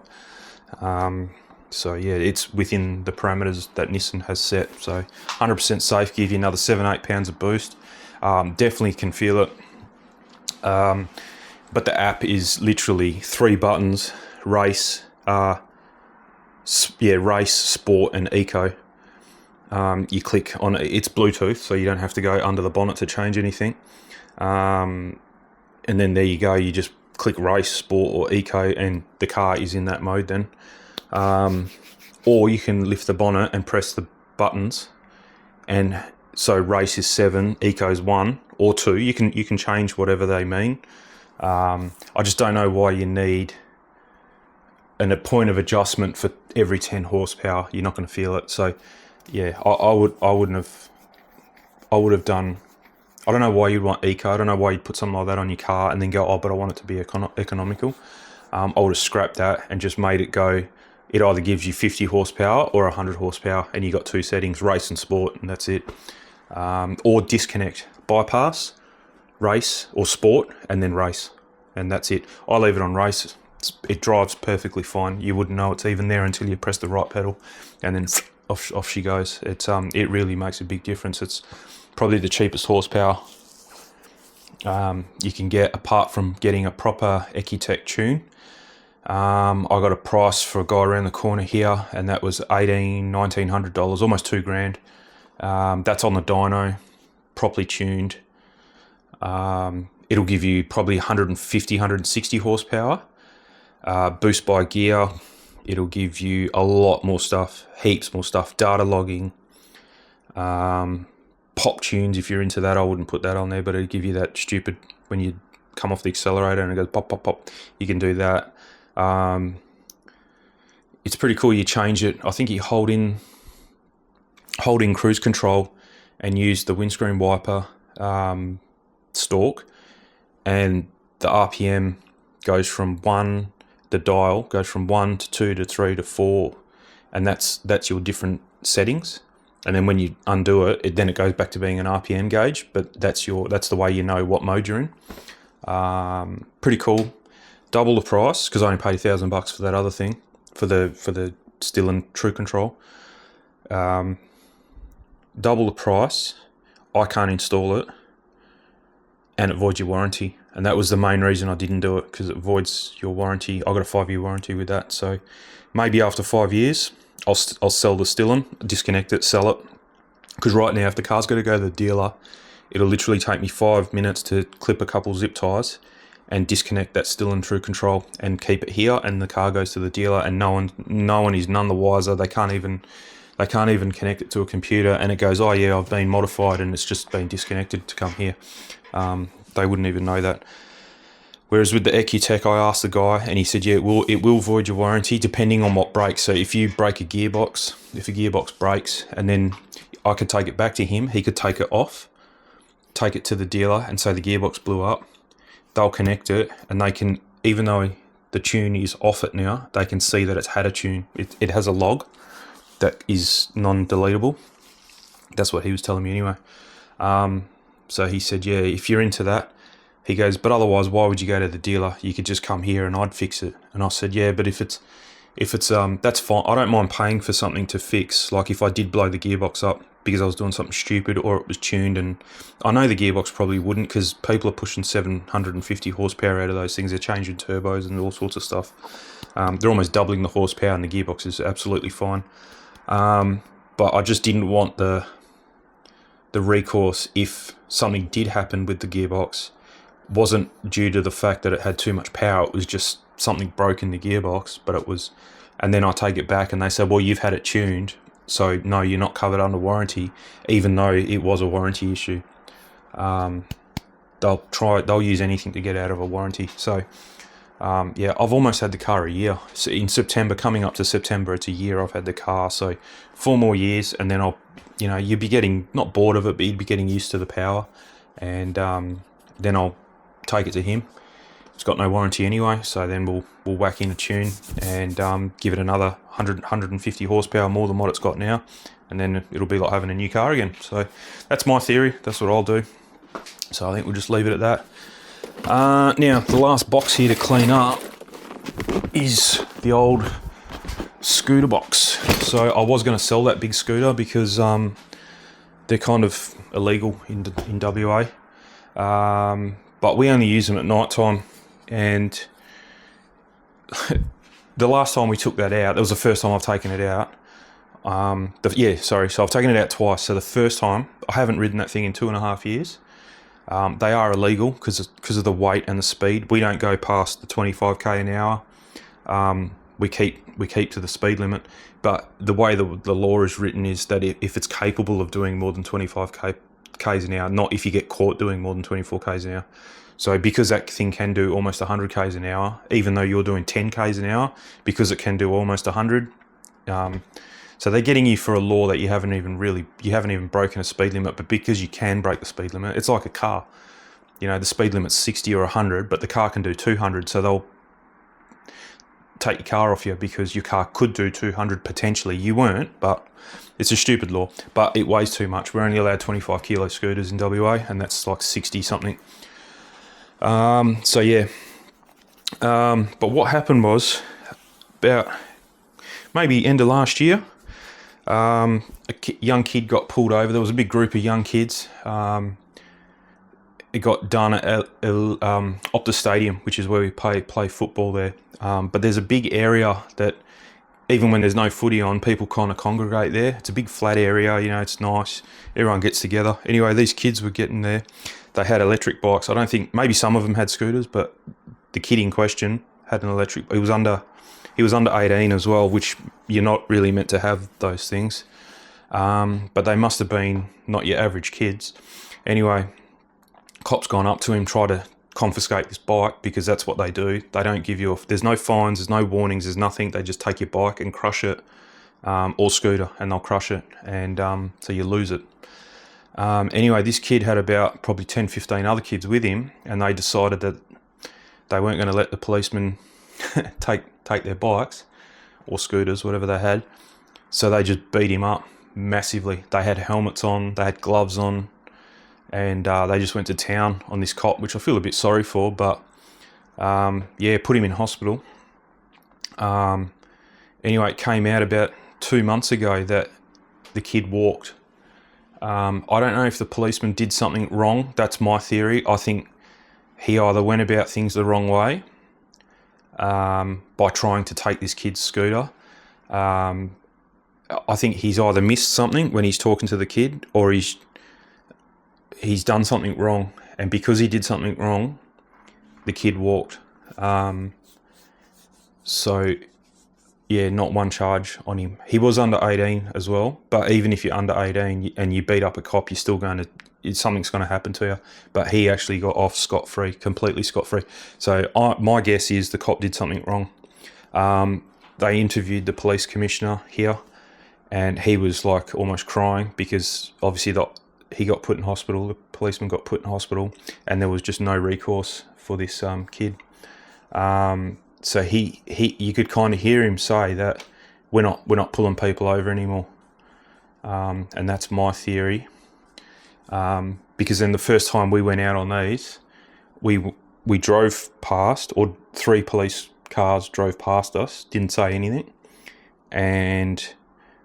So yeah, it's within the parameters that Nissan has set. So 100% safe, give you another 7-8 pounds of boost. Definitely can feel it. But the app is literally 3 buttons: race, race, sport, and eco. You click on it's Bluetooth, so you don't have to go under the bonnet to change anything. And then there you go. You just click race, sport, or eco, and the car is in that mode then. Or you can lift the bonnet and press the buttons, and so race is 7, eco is 1 or 2. You can change whatever they mean. I just don't know why you need a point of adjustment for every 10 horsepower. You're not going to feel it. So yeah, I would have done. I don't know why you'd want eco. I don't know why you'd put something like that on your car and then go, oh, but I want it to be economical. I would have scrapped that and just made it go. It either gives you 50 horsepower or 100 horsepower, and you got 2 settings: race and sport, and that's it. Or disconnect, bypass, race or sport, and then race, and that's it. I leave it on race. It drives perfectly fine. You wouldn't know it's even there until you press the right pedal, and then off she goes. It really makes a big difference. It's probably the cheapest horsepower you can get, apart from getting a proper Ecotec tune. I got a price for a guy around the corner here, and that was $1,900, almost $2,000. That's on the dyno, properly tuned. It'll give you probably 150, 160 horsepower. Boost by gear, it'll give you a lot more stuff, heaps more stuff. Data logging, pop tunes, if you're into that. I wouldn't put that on there, but it'll give you that stupid, when you come off the accelerator and it goes pop, pop, pop. You can do that. It's pretty cool. You change it. I think you hold in cruise control and use the windscreen wiper stalk, and the RPM goes from 1. The dial goes from 1 to 2 to 3 to 4, and that's your different settings. And then when you undo it, then it goes back to being an RPM gauge. But that's the way you know what mode you're in. Pretty cool. Double the price, because I only paid $1,000 for that other thing, for the still and true control. Double the price. I can't install it, and it voids your warranty. And that was the main reason I didn't do it, because it voids your warranty. I got a 5-year warranty with that. So maybe after 5 years, I'll sell the Stillen, disconnect it, sell it. Because right now, if the car's got to go to the dealer, it'll literally take me 5 minutes to clip a couple zip ties and disconnect that still and true control and keep it here, and the car goes to the dealer, and no one is none the wiser. They can't even connect it to a computer, and it goes, oh yeah, I've been modified and it's just been disconnected to come here. They wouldn't even know that. Whereas with the Ecutech, I asked the guy and he said, yeah, it will void your warranty depending on what breaks. So if you break a gearbox, if a gearbox breaks, and then I could take it back to him, he could take it off, take it to the dealer and say the gearbox blew up. They'll connect it, and they can, even though the tune is off it now, they can see that it's had a tune. It has a log that is non-deletable. That's what he was telling me anyway. So he said, yeah, if you're into that, he goes, but otherwise, why would you go to the dealer? You could just come here and I'd fix it. And I said, yeah, but if it's that's fine. I don't mind paying for something to fix. Like if I did blow the gearbox up because I was doing something stupid or it was tuned, and I know the gearbox probably wouldn't, because people are pushing 750 horsepower out of those things. They're changing turbos and all sorts of stuff. They're almost doubling the horsepower, and the gearbox is absolutely fine. But I just didn't want the recourse if something did happen with the gearbox. Wasn't due to the fact that it had too much power. It was just something broke in the gearbox, but it was, and then I take it back and they said, well, you've had it tuned, so no, you're not covered under warranty, even though it was a warranty issue. They'll use anything to get out of a warranty. So yeah, I've almost had the car a year. So in September, coming up to September, it's a year I've had the car. So 4 more years, and then you'd be getting, not bored of it, but you'd be getting used to the power, and then I'll take it to him. It's got no warranty anyway, so then we'll whack in a tune and give it another 150 horsepower more than what it's got now, and then it'll be like having a new car again. So that's my theory. That's what I'll do. So I think we'll just leave it at that. Now the last box here to clean up is the old scooter box. So I was going to sell that big scooter because they're kind of illegal in WA. But we only use them at night time, and the last time we took that out, that was the first time I've taken it out. So I've taken it out twice. So the first time, I haven't ridden that thing in 2.5 years. They are illegal because of the weight and the speed. We don't go past the 25k an hour. We keep to the speed limit, but the way the law is written is that if it's capable of doing more than 25 k's an hour, not if you get caught doing more than 24 k's an hour. So because that thing can do almost 100 k's an hour, even though you're doing 10 k's an hour, because it can do almost 100. So they're getting you for a law that you haven't even broken a speed limit, but because you can break the speed limit, it's like a car. The speed limit's 60 or 100, but the car can do 200, so they'll take your car off you because your car could do 200 potentially. You weren't, but it's a stupid law. But it weighs too much. We're only allowed 25 kilo scooters in WA, and that's like 60 something. So yeah. But what happened was, about maybe end of last year, a young kid got pulled over. There was a big group of young kids. It got done at Optus Stadium, which is where we play football there. But there's a big area that, even when there's no footy on, people kind of congregate there. It's a big flat area, it's nice. Everyone gets together. Anyway, these kids were getting there. They had electric bikes. I don't think, maybe some of them had scooters, but the kid in question had an electric. He was under 18 as well, which you're not really meant to have those things. But they must have been not your average kids. Anyway, cop's gone up to him, try to confiscate this bike, because that's what they do. They don't give you there's no fines, there's no warnings, there's nothing. They just take your bike and crush it, or scooter, and they'll crush it, and so you lose it. Anyway, this kid had about probably 10, 15 other kids with him, and they decided that they weren't going to let the policemen take their bikes or scooters, whatever they had. So they just beat him up massively. They had helmets on, they had gloves on, and they just went to town on this cop, which I feel a bit sorry for, but put him in hospital. Anyway, it came out about 2 months ago that the kid walked. I don't know if the policeman did something wrong. That's my theory. I think he either went about things the wrong way by trying to take this kid's scooter. I think he's either missed something when he's talking to the kid, or he's done something wrong, and because he did something wrong, the kid walked. So yeah, not one charge on him. He was under 18 as well, but even if you're under 18 and you beat up a cop, you're still going to, something's going to happen to you. But he actually got off scot-free, completely scot-free. So my guess is the cop did something wrong. They interviewed the police commissioner here, and he was like almost crying because obviously he got put in hospital, the policeman got put in hospital, and there was just no recourse for this kid. So he you could kind of hear him say that we're not pulling people over anymore, and that's my theory. Because then the first time we went out on these, we drove past, or 3 police cars drove past us, didn't say anything, and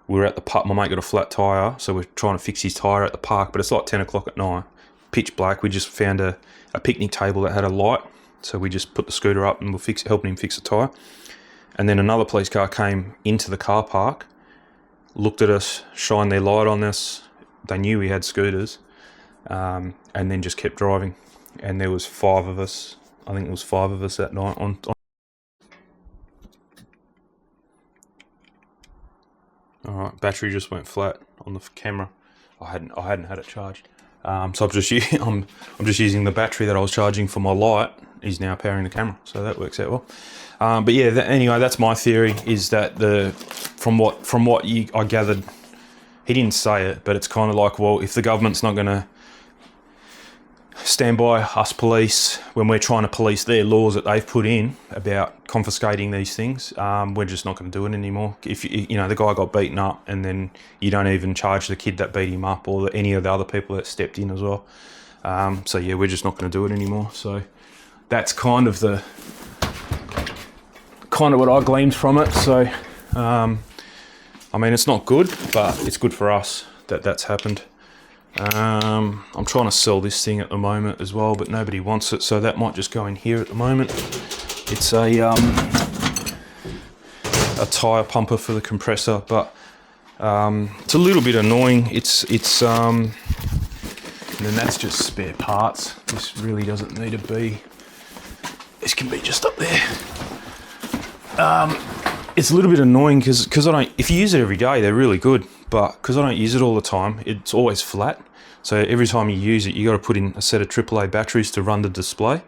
we were at the park. My mate got a flat tyre, so we're trying to fix his tyre at the park, but it's like 10 o'clock at night, pitch black. We just found a picnic table that had a light, so we just put the scooter up and we're helping him fix the tyre. And then another police car came into the car park, looked at us, shined their light on us. They knew we had scooters, and then just kept driving. And there was 5 of us. I think it was 5 of us that night on. All right, battery just went flat on the camera. I hadn't had it charged, so I'm just using the battery that I was charging for my light is now powering the camera, so that works out well. But yeah, anyway, that's my theory. Is that from what I gathered, he didn't say it, but it's kind of like, well, if the government's not going to stand by us police when we're trying to police their laws that they've put in about confiscating these things, we're just not going to do it anymore. If you know the guy got beaten up, and then you don't even charge the kid that beat him up or any of the other people that stepped in as well. So yeah, we're just not going to do it anymore. So that's kind of what I gleaned from it. So I mean, it's not good, but it's good for us that that's happened. I'm trying to sell this thing at the moment as well, but nobody wants it, so that might just go in here at the moment. It's a tyre pumper for the compressor, but it's a little bit annoying. It's and then that's just spare parts. This really doesn't need to be. This can be just up there. It's a little bit annoying because I don't. If you use it every day, they're really good. But because I don't use it all the time, it's always flat. So every time you use it, you got to put in a set of AAA batteries to run the display.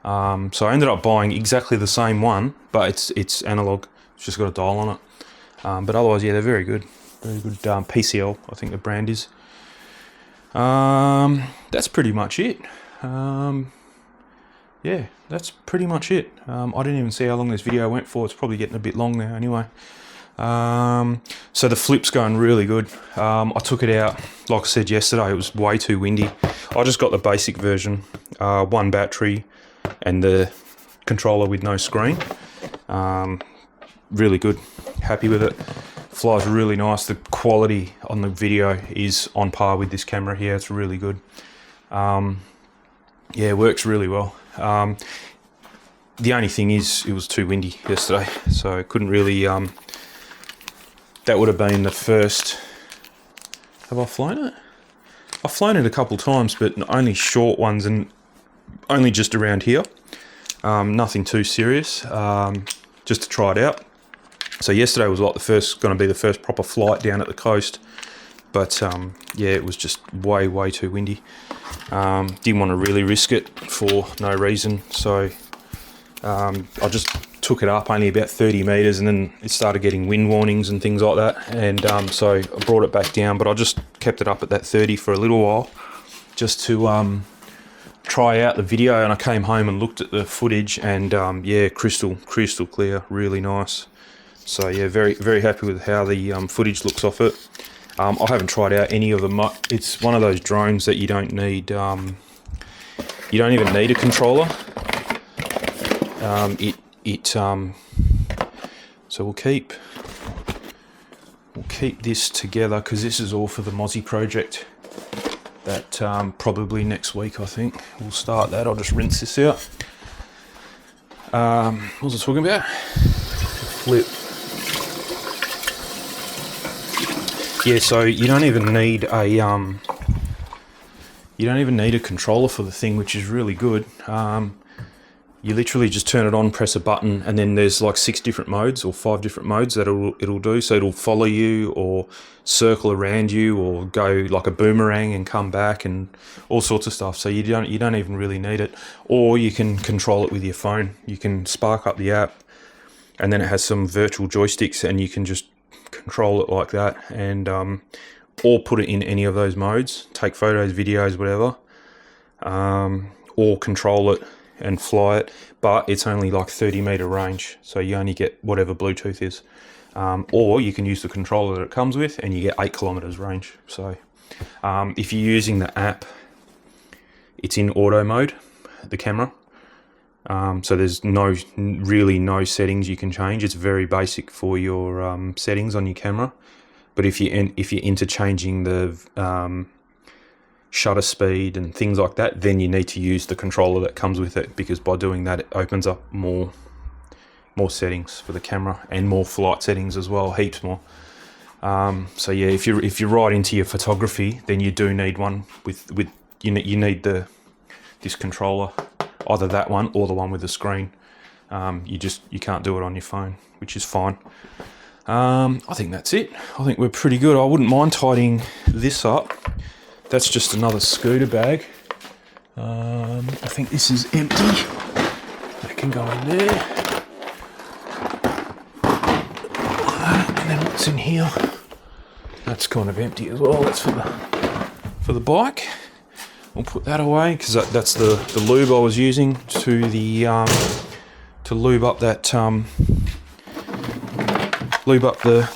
So I ended up buying exactly the same one, but it's analog. It's just got a dial on it. But otherwise, yeah, they're very good. Very good. PCL, I think the brand is. That's pretty much it. Yeah, that's pretty much it. I didn't even see how long this video went for. It's probably getting a bit long now anyway. So the flip's going really good. I took it out, like I said yesterday, it was way too windy. I just got the basic version, 1 battery and the controller with no screen. Really good, happy with it. Flies really nice. The quality on the video is on par with this camera here. It's really good. Yeah, it works really well. The only thing is it was too windy yesterday, so I couldn't really that would have been the first. Have I flown it? I've flown it a couple times, but only short ones and only just around here. Nothing too serious, just to try it out. So yesterday was like going to be the first proper flight down at the coast, but yeah, it was just way too windy. Didn't want to really risk it for no reason, so I just took it up only about 30 metres, and then it started getting wind warnings and things like that, and so I brought it back down, but I just kept it up at that 30 for a little while just to try out the video. And I came home and looked at the footage, and yeah, crystal clear, really nice. So yeah, very happy with how the footage looks off it. I haven't tried out any of them. It's one of those drones that you don't need, you don't even need a controller. So we'll keep this together, because this is all for the Mozzie project that probably next week, I think we'll start that. I'll just rinse this out. What was I talking about? Flip. Yeah, so you don't even need a You don't even need a controller for the thing, which is really good. You literally just turn it on, press a button, and then there's like 6 different modes or 5 different modes that it'll do. So it'll follow you or circle around you or go like a boomerang and come back and all sorts of stuff. So you don't even really need it. Or you can control it with your phone. You can spark up the app, and then it has some virtual joysticks, and you can just control it like that, and or put it in any of those modes, take photos, videos, whatever, or control it and fly it, but it's only like 30-meter range, so you only get whatever Bluetooth is. Or you can use the controller that it comes with, and you get 8 kilometers range. So if you're using the app, it's in auto mode, the camera. So there's really no settings you can change. It's very basic for your settings on your camera. But if you're interchanging the shutter speed and things like that, then you need to use the controller that comes with it, because by doing that it opens up more settings for the camera, and more flight settings as well, heaps more. So yeah, if you're right into your photography, then you do need one with you need this controller, either that one or the one with the screen. You can't do it on your phone, which is fine. I think that's it. I think we're pretty good. I wouldn't mind tidying this up. That's just another scooter bag. I think this is empty. That can go in there. And then what's in here? That's kind of empty as well. That's for the bike. We'll put that away, because that's the lube I was using to lube up that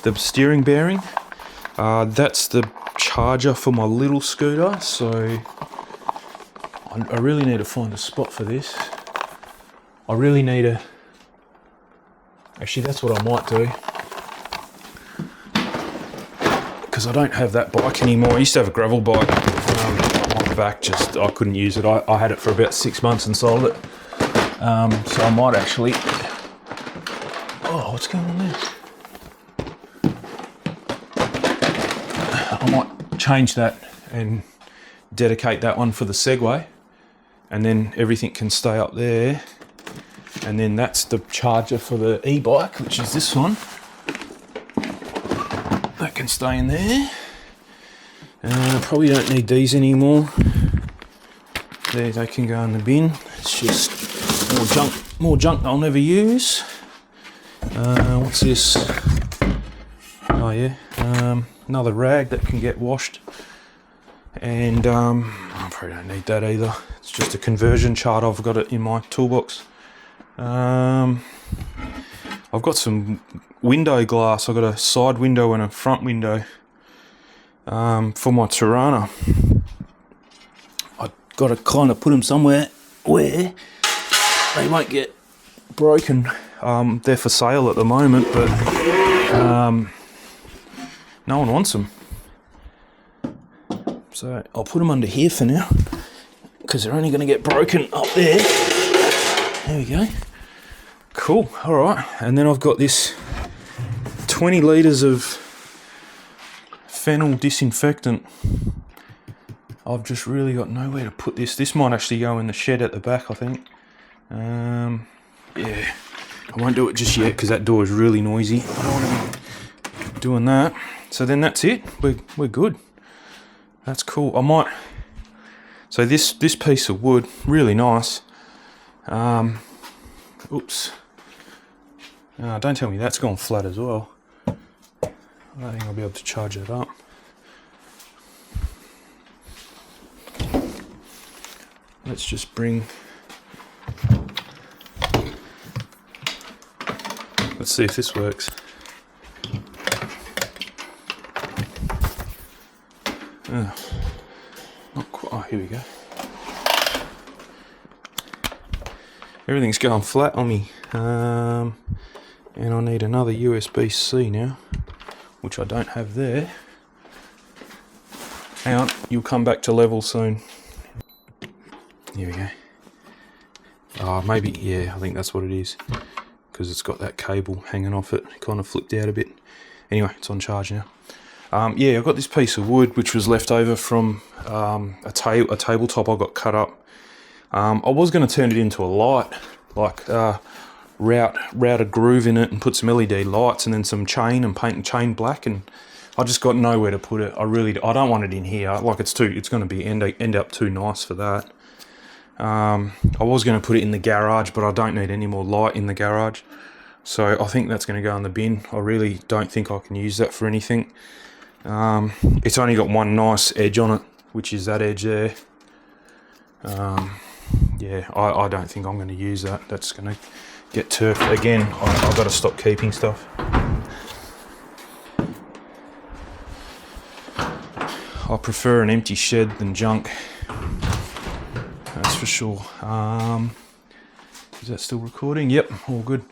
the steering bearing. That's the charger for my little scooter, so I really need to find a spot for this. I really need to... Actually, that's what I might do, because I don't have that bike anymore. I used to have a gravel bike. My back I couldn't use it. I had it for about 6 months and sold it. So I might actually... Oh, what's going on there? I might change that and dedicate that one for the Segway, and then everything can stay up there. And then that's the charger for the e-bike, which is this one. That can stay in there. Probably don't need these anymore. They can go in the bin. It's just more junk I'll never use. What's this? Oh yeah, another rag that can get washed. And I probably don't need that either. It's just a conversion chart. I've got it in my toolbox. I've got some window glass. I've got a side window and a front window for my Tirana. I've got to kind of put them somewhere where they won't get broken. They're for sale at the moment, but no one wants them. So I'll put them under here for now, because they're only going to get broken up there. There we go. Cool. All right. And then I've got this 20 litres of fennel disinfectant. I've just really got nowhere to put this. This might actually go in the shed at the back, I think. Yeah. I won't do it just yet, because that door is really noisy. I don't want to be doing that. So then that's it. We're good. That's cool. I might... So this piece of wood, really nice. Oops. Don't tell me that's gone flat as well. I don't think I'll be able to charge it up. Let's just bring... Let's see if this works. Not quite. Oh, here we go. Everything's going flat on me. And I need another USB-C now, which I don't have there. Hang on, you'll come back to level soon. Here we go. Oh, maybe, yeah, I think that's what it is, because it's got that cable hanging off it. It kind of flipped out a bit. Anyway, it's on charge now. Yeah, I got this piece of wood which was left over from a tabletop I got cut up. I was going to turn it into a light, like route a groove in it and put some LED lights and then some chain and paint the chain black, and I just got nowhere to put it. I don't want it in here. Like it's going to be end up too nice for that. I was going to put it in the garage, but I don't need any more light in the garage, so I think that's going to go in the bin. I really don't think I can use that for anything. It's only got one nice edge on it, which is that edge there. Yeah, I don't think I'm going to use that. That's going to get turfed again. I've got to stop keeping stuff. I prefer an empty shed than junk, that's for sure. Is that still recording? Yep, all good.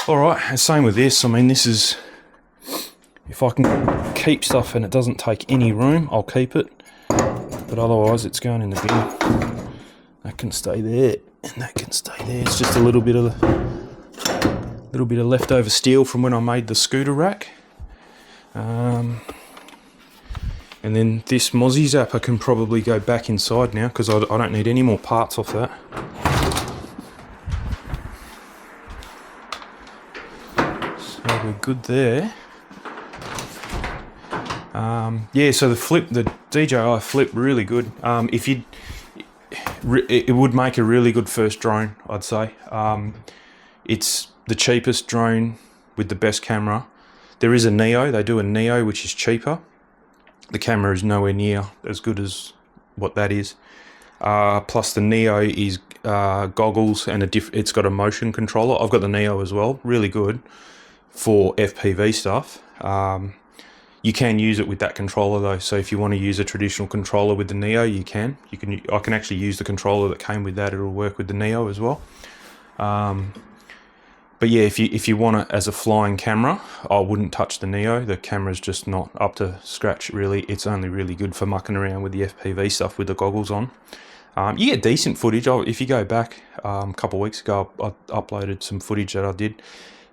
Alright, same with this. I mean, this is, if I can keep stuff and it doesn't take any room, I'll keep it, but otherwise it's going in the bin. That can stay there and that can stay there. It's just a little bit of leftover steel from when I made the scooter rack. And then this Mozzie Zapper can probably go back inside now because I don't need any more parts off that. So we're good there. Yeah, so the DJI Flip, really good. It would make a really good first drone, I'd say. It's the cheapest drone with the best camera. There is a Neo. They do a Neo, which is cheaper. The camera is nowhere near as good as what that is. Plus the Neo is goggles and it's got a motion controller. I've got the Neo as well, really good for FPV stuff. You can use it with that controller though, so if you want to use a traditional controller with the Neo, you can. I can actually use the controller that came with that. It'll work with the Neo as well. But yeah, if you want it as a flying camera, I wouldn't touch the Neo. The camera's just not up to scratch, really. It's only really good for mucking around with the FPV stuff with the goggles on. You get decent footage. If you go back a couple of weeks ago, I uploaded some footage that I did.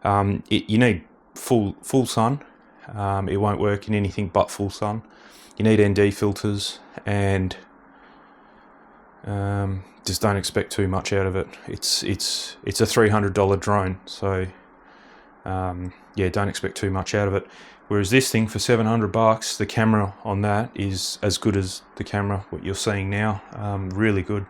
You need full sun. It won't work in anything but full sun. You need ND filters and just don't expect too much out of it. It's a $300 drone, so yeah, don't expect too much out of it. Whereas this thing for $700, the camera on that is as good as the camera what you're seeing now. Really good.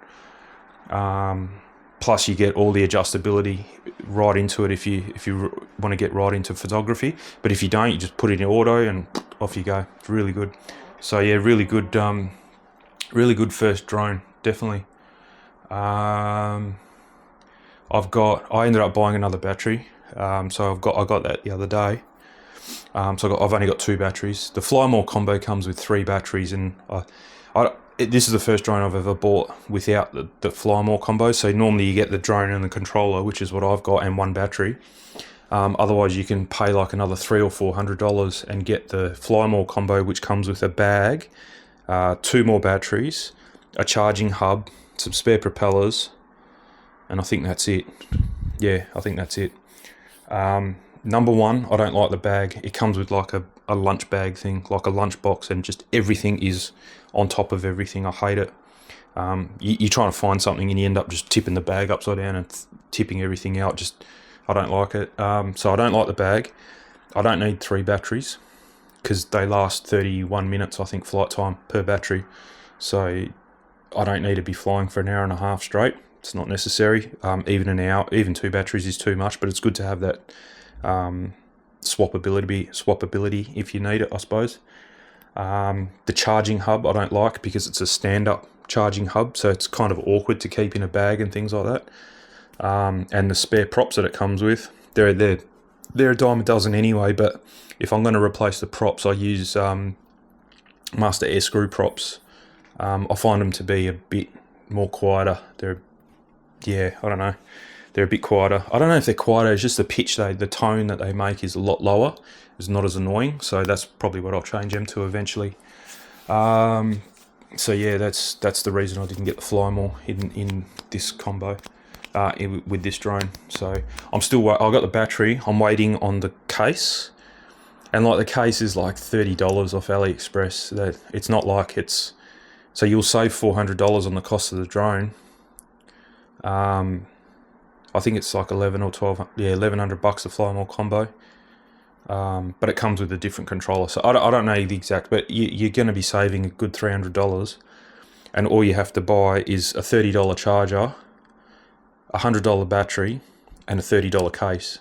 Plus you get all the adjustability right into it if you want to get right into photography. But if you don't, you just put it in auto and off you go. It's really good. So yeah, really good first drone, definitely. I ended up buying another battery, so I got that the other day. So I've only got 2 batteries. The Fly More combo comes with 3 batteries, and this is the first drone I've ever bought without the Fly More combo. So normally you get the drone and the controller, which is what I've got, and 1 battery. Otherwise you can pay like another $300 or $400 and get the Fly More combo, which comes with a bag, 2 more batteries, a charging hub, some spare propellers, and I think that's it. Yeah, I think that's it. Number one, I don't like the bag. It comes with like a lunch bag thing, like a lunch box, and just everything is on top of everything. I hate it. You're trying to find something and you end up just tipping the bag upside down and tipping everything out. I don't like it. So I don't like the bag. I don't need 3 batteries because they last 31 minutes, I think, flight time per battery. So I don't need to be flying for an hour and a half straight. It's not necessary. Even an hour, even 2 batteries is too much, but it's good to have that swappability if you need it, I suppose. The charging hub I don't like because it's a stand-up charging hub, so it's kind of awkward to keep in a bag and things like that. And the spare props that it comes with, they're a dime a dozen anyway, but if I'm going to replace the props, I use Master Air Screw props. I find them to be a bit more quieter. I don't know. They're a bit quieter. I don't know if they're quieter, it's just the pitch, the tone that they make is a lot lower. It's not as annoying, so that's probably what I'll change them to eventually. So yeah, that's the reason I didn't get the Fly More in this combo with this drone. So I've got the battery. I'm waiting on the case, And like the case is like $30 off AliExpress. That it's not like it's, so you'll save $400 on the cost of the drone. I think it's like 11 or 12, yeah, $1,100 the Fly More combo. But it comes with a different controller. So I don't know the exact, but you're going to be saving a good $300. And all you have to buy is a $30 charger, a $100 battery, and a $30 case.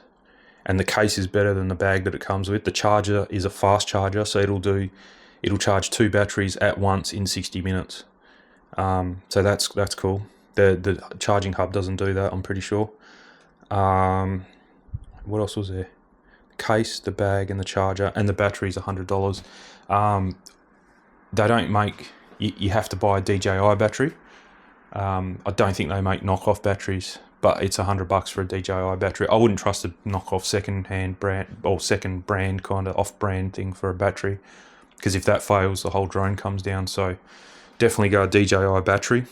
And the case is better than the bag that it comes with. The charger is a fast charger, so it'll charge 2 batteries at once in 60 minutes. So that's cool. The charging hub doesn't do that, I'm pretty sure. What else was there? Case, the bag, and the charger, and the battery's $100. They don't make, you have to buy a DJI battery. I don't think they make knockoff batteries, but it's $100 for a DJI battery. I wouldn't trust a knockoff second-hand brand or second brand kind of off-brand thing for a battery, because if that fails, the whole drone comes down. So definitely go a DJI battery,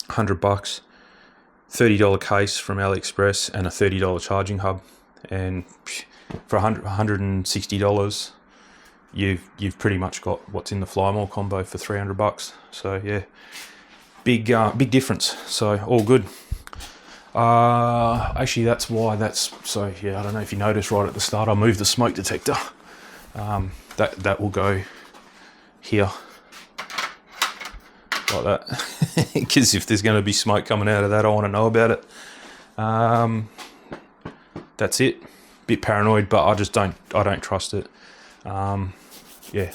$100, $30 case from AliExpress, and a $30 charging hub. And for $160, you've pretty much got what's in the Fly More combo for $300. So yeah, big difference. So all good. Actually, that's why so yeah. I don't know if you noticed right at the start, I moved the smoke detector. That will go here like that, because if there's going to be smoke coming out of that, I want to know about it. That's it. Bit paranoid, but I don't trust it. Yeah,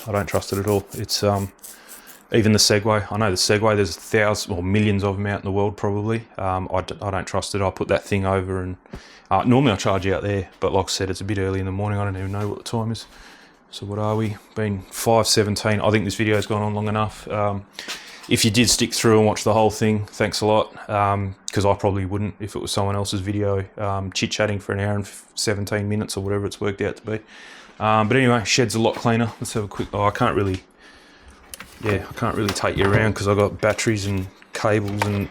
I don't trust it at all. It's even the Segway. I know the Segway, there's thousands or millions of them out in the world probably. I don't trust it. I put that thing over, and normally I charge out there, but like I said, it's a bit early in the morning. I don't even know what the time is. So what are we? Been 5:17. I think this video's gone on long enough. If you did stick through and watch the whole thing, thanks a lot, because I probably wouldn't if it was someone else's video, chit-chatting for an hour and 17 minutes or whatever it's worked out to be. But anyway, shed's a lot cleaner. Let's have a quick, I can't really take you around because I've got batteries and cables and,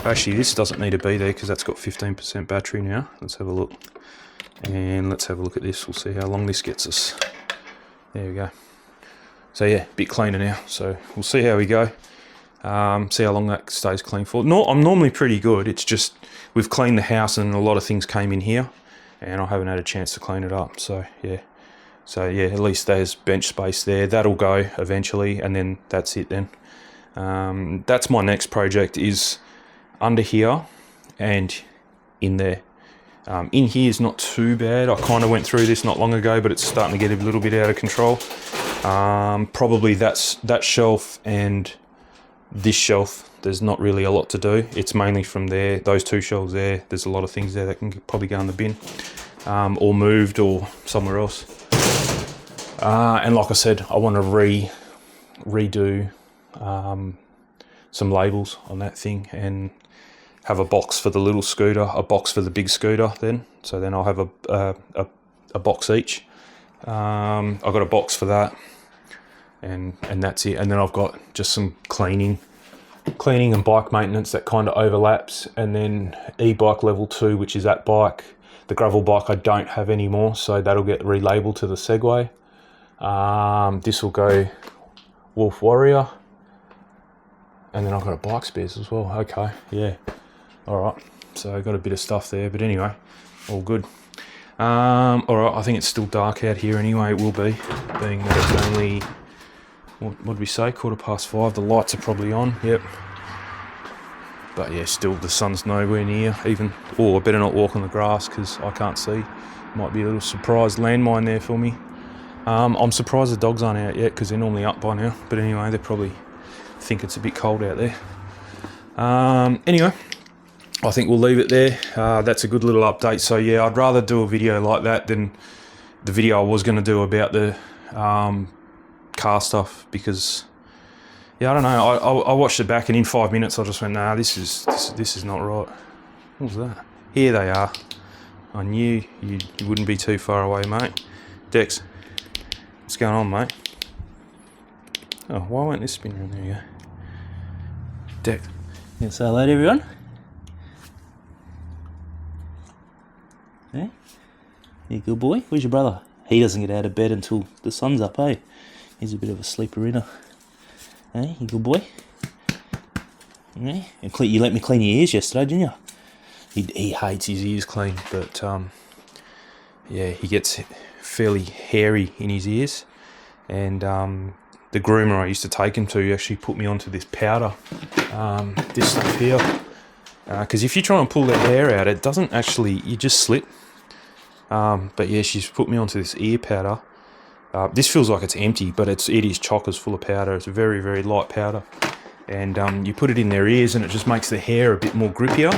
actually this doesn't need to be there because that's got 15% battery now. Let's have a look. And let's have a look at this. We'll see how long this gets us. There we go. So yeah, a bit cleaner now. So we'll see how we go. See how long that stays clean for. No, I'm normally pretty good. It's just we've cleaned the house and a lot of things came in here, and I haven't had a chance to clean it up. So yeah, at least there's bench space there. That'll go eventually, and then that's it then. That's my next project, is under here and in there. In here is not too bad. I kind of went through this not long ago, but it's starting to get a little bit out of control. Probably that shelf and this shelf, there's not really a lot to do. It's mainly from there, those 2 shelves there. There's a lot of things there that can probably go in the bin, or moved or somewhere else. And like I said, I want to redo some labels on that thing and have a box for the little scooter, a box for the big scooter then. So then I'll have a box each. I've got a box for that, and that's it. And then I've got just some cleaning and bike maintenance that kind of overlaps, and then e-bike level 2, which is that bike. The gravel bike I don't have anymore, so that'll get relabeled to the Segway. This will go Wolf Warrior, and then I've got a bike spares as well. Okay, yeah, all right. So I got a bit of stuff there, but anyway, all good. All right, I think it's still dark out here anyway. It will be, being that it's only, what did we say, 5:15. The lights are probably on, yep. But yeah, still the sun's nowhere near even. Oh, I better not walk on the grass because I can't see. Might be a little surprise landmine there for me. I'm surprised the dogs aren't out yet because they're normally up by now. But anyway, they probably think it's a bit cold out there. Anyway, I think we'll leave it there. That's a good little update. So yeah, I'd rather do a video like that than the video I was going to do about the car stuff, because yeah, I don't know. I watched it back, and in 5 minutes I just went, nah, this is not right. What was that? Here they are. I knew you wouldn't be too far away, mate. Dex, what's going on, mate? Oh, why won't this spin around? There you go. Dex. Yeah, say hello to everyone. Yeah? You good boy? Where's your brother? He doesn't get out of bed until the sun's up, eh? He's a bit of a sleeper-inner. Eh? You good boy? Eh? You let me clean your ears yesterday, didn't you? He hates his ears clean, but yeah, he gets fairly hairy in his ears. And the groomer I used to take him to actually put me onto this powder, this stuff here. Because if you try and pull that hair out, it doesn't actually, you just slip. But yeah, she's put me onto this ear powder. This feels like it's empty, but it is chockers full of powder. It's a very, very light powder. And you put it in their ears and it just makes the hair a bit more grippier.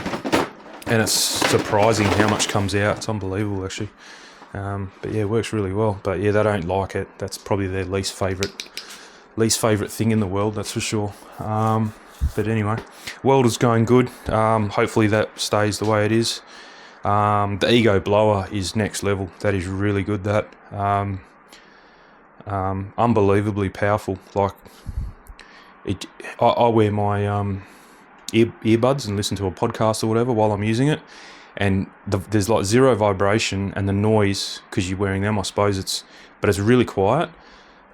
And it's surprising how much comes out. It's unbelievable, actually. But yeah, it works really well. But yeah, they don't like it. That's probably their least favourite thing in the world, that's for sure. But anyway, world is going good. Hopefully that stays the way it is. The ego blower is next level. That is really good. That unbelievably powerful. Like I wear my earbuds and listen to a podcast or whatever while I'm using it, and there's like zero vibration, and the noise, because you're wearing them, I suppose it's really quiet,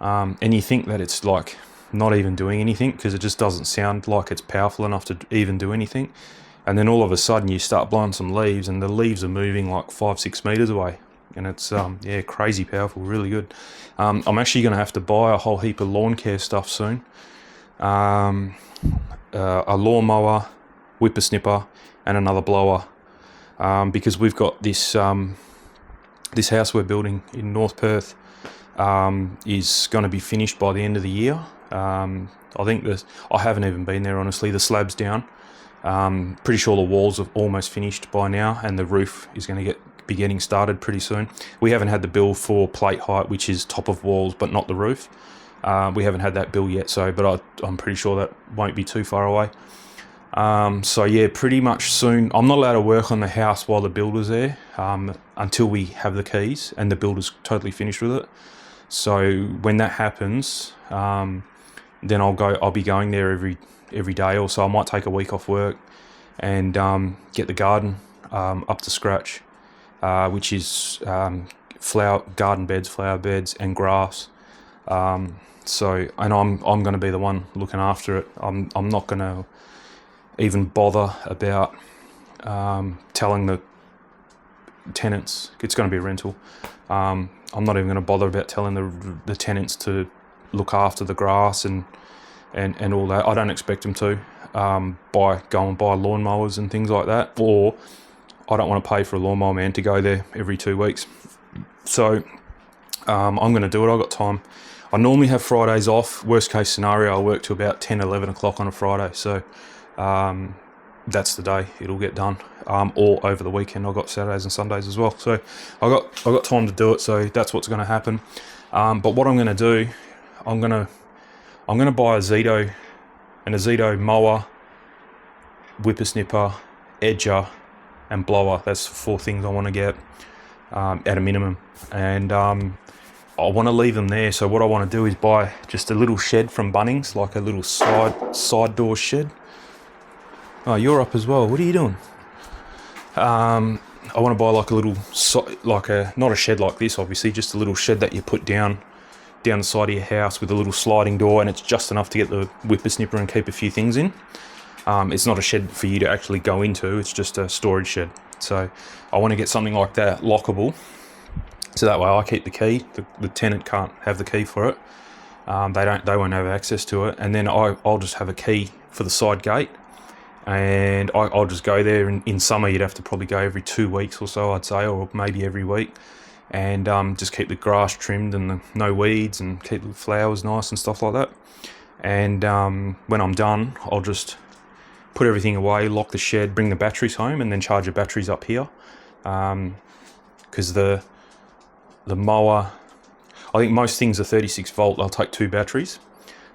and you think that it's like not even doing anything because it just doesn't sound like it's powerful enough to even do anything. And then all of a sudden you start blowing some leaves and the leaves are moving like 5-6 meters away, and it's yeah, crazy powerful, really good. I'm actually going to have to buy a whole heap of lawn care stuff soon. A lawnmower, whippersnipper, and another blower, because we've got this this house we're building in North Perth is going to be finished by the end of the year. I think I haven't even been there, honestly. The slab's down. Pretty sure the walls have almost finished by now, and the roof is going to be getting started pretty soon. We haven't had the bill for plate height, which is top of walls but not the roof. We haven't had that bill yet, but I'm pretty sure that won't be too far away. So yeah, pretty much soon. I'm not allowed to work on the house while the builder's there, until we have the keys and the builder's totally finished with it. So when that happens, then I'll be going there every day or so. I might take a week off work and get the garden up to scratch, which is garden beds, flower beds, and grass. So, and I'm going to be the one looking after it. I'm not going to even bother about telling the tenants it's going to be a rental. I'm not even going to bother about telling the tenants to look after the grass and all that. I don't expect them to go and buy lawnmowers and things like that, or I don't want to pay for a lawnmower man to go there every 2 weeks. So I'm going to do it. I've got time. I normally have Fridays off. Worst case scenario, I'll work to about 10, 11 o'clock on a Friday. So that's the day it'll get done. Or over the weekend, I've got Saturdays and Sundays as well. So I got time to do it. So that's what's going to happen. But what I'm going to do, I'm going to buy a Zito mower, whippersnipper, edger, and blower. That's 4 things I want to get at a minimum. And I want to leave them there. So what I want to do is buy just a little shed from Bunnings, like a little side door shed. Oh, you're up as well. What are you doing? I want to buy like a little, not a shed like this, obviously, just a little shed that you put down the side of your house with a little sliding door, and it's just enough to get the whippersnipper and keep a few things in. It's not a shed for you to actually go into, it's just a storage shed. So I want to get something like that, lockable, so that way I keep the key. The tenant can't have the key for it. They won't have access to it, and then I'll just have a key for the side gate, and I'll just go there. In summer you'd have to probably go every 2 weeks or so, I'd say, or maybe every week, and just keep the grass trimmed and no weeds, and keep the flowers nice and stuff like that. And when I'm done, I'll just put everything away, lock the shed, bring the batteries home, and then charge the batteries up here, because the mower, I think most things are 36 volt. I'll take 2 batteries,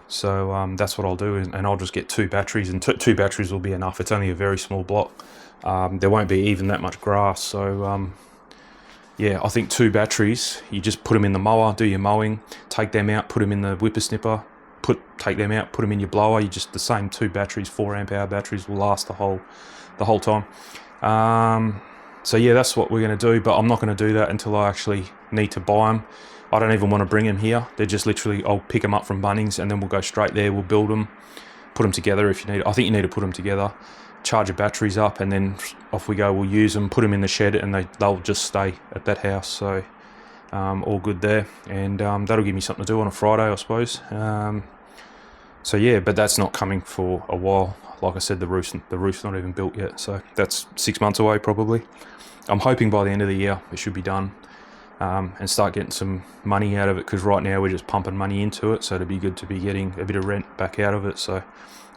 so that's what I'll do, and I'll just get 2 batteries, and 2 batteries will be enough. It's only a very small block. There won't be even that much grass, so yeah, I think 2 batteries, you just put them in the mower, do your mowing, take them out, put them in the whippersnipper, take them out, put them in your blower. You just, the same 2 batteries, 4 amp hour batteries, will last the whole time. So yeah, that's what we're going to do, but I'm not going to do that until I actually need to buy them. I don't even want to bring them here. They're just literally, I'll pick them up from Bunnings and then we'll go straight there. We'll build them, put them together if you need. I think you need to put them together, charge your batteries up, and then off we go. We'll use them, put them in the shed, and they'll just stay at that house. So all good there, and that'll give me something to do on a Friday, I suppose. So yeah, but that's not coming for a while. Like I said, the roof's not even built yet, so that's 6 months away probably. I'm hoping by the end of the year it should be done, and start getting some money out of it, because right now we're just pumping money into it, so it'd be good to be getting a bit of rent back out of it, so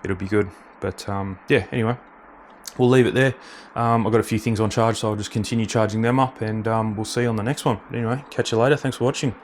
it'll be good. But yeah, anyway, we'll leave it there. I've got a few things on charge, so I'll just continue charging them up, and we'll see you on the next one. Anyway, catch you later. Thanks for watching.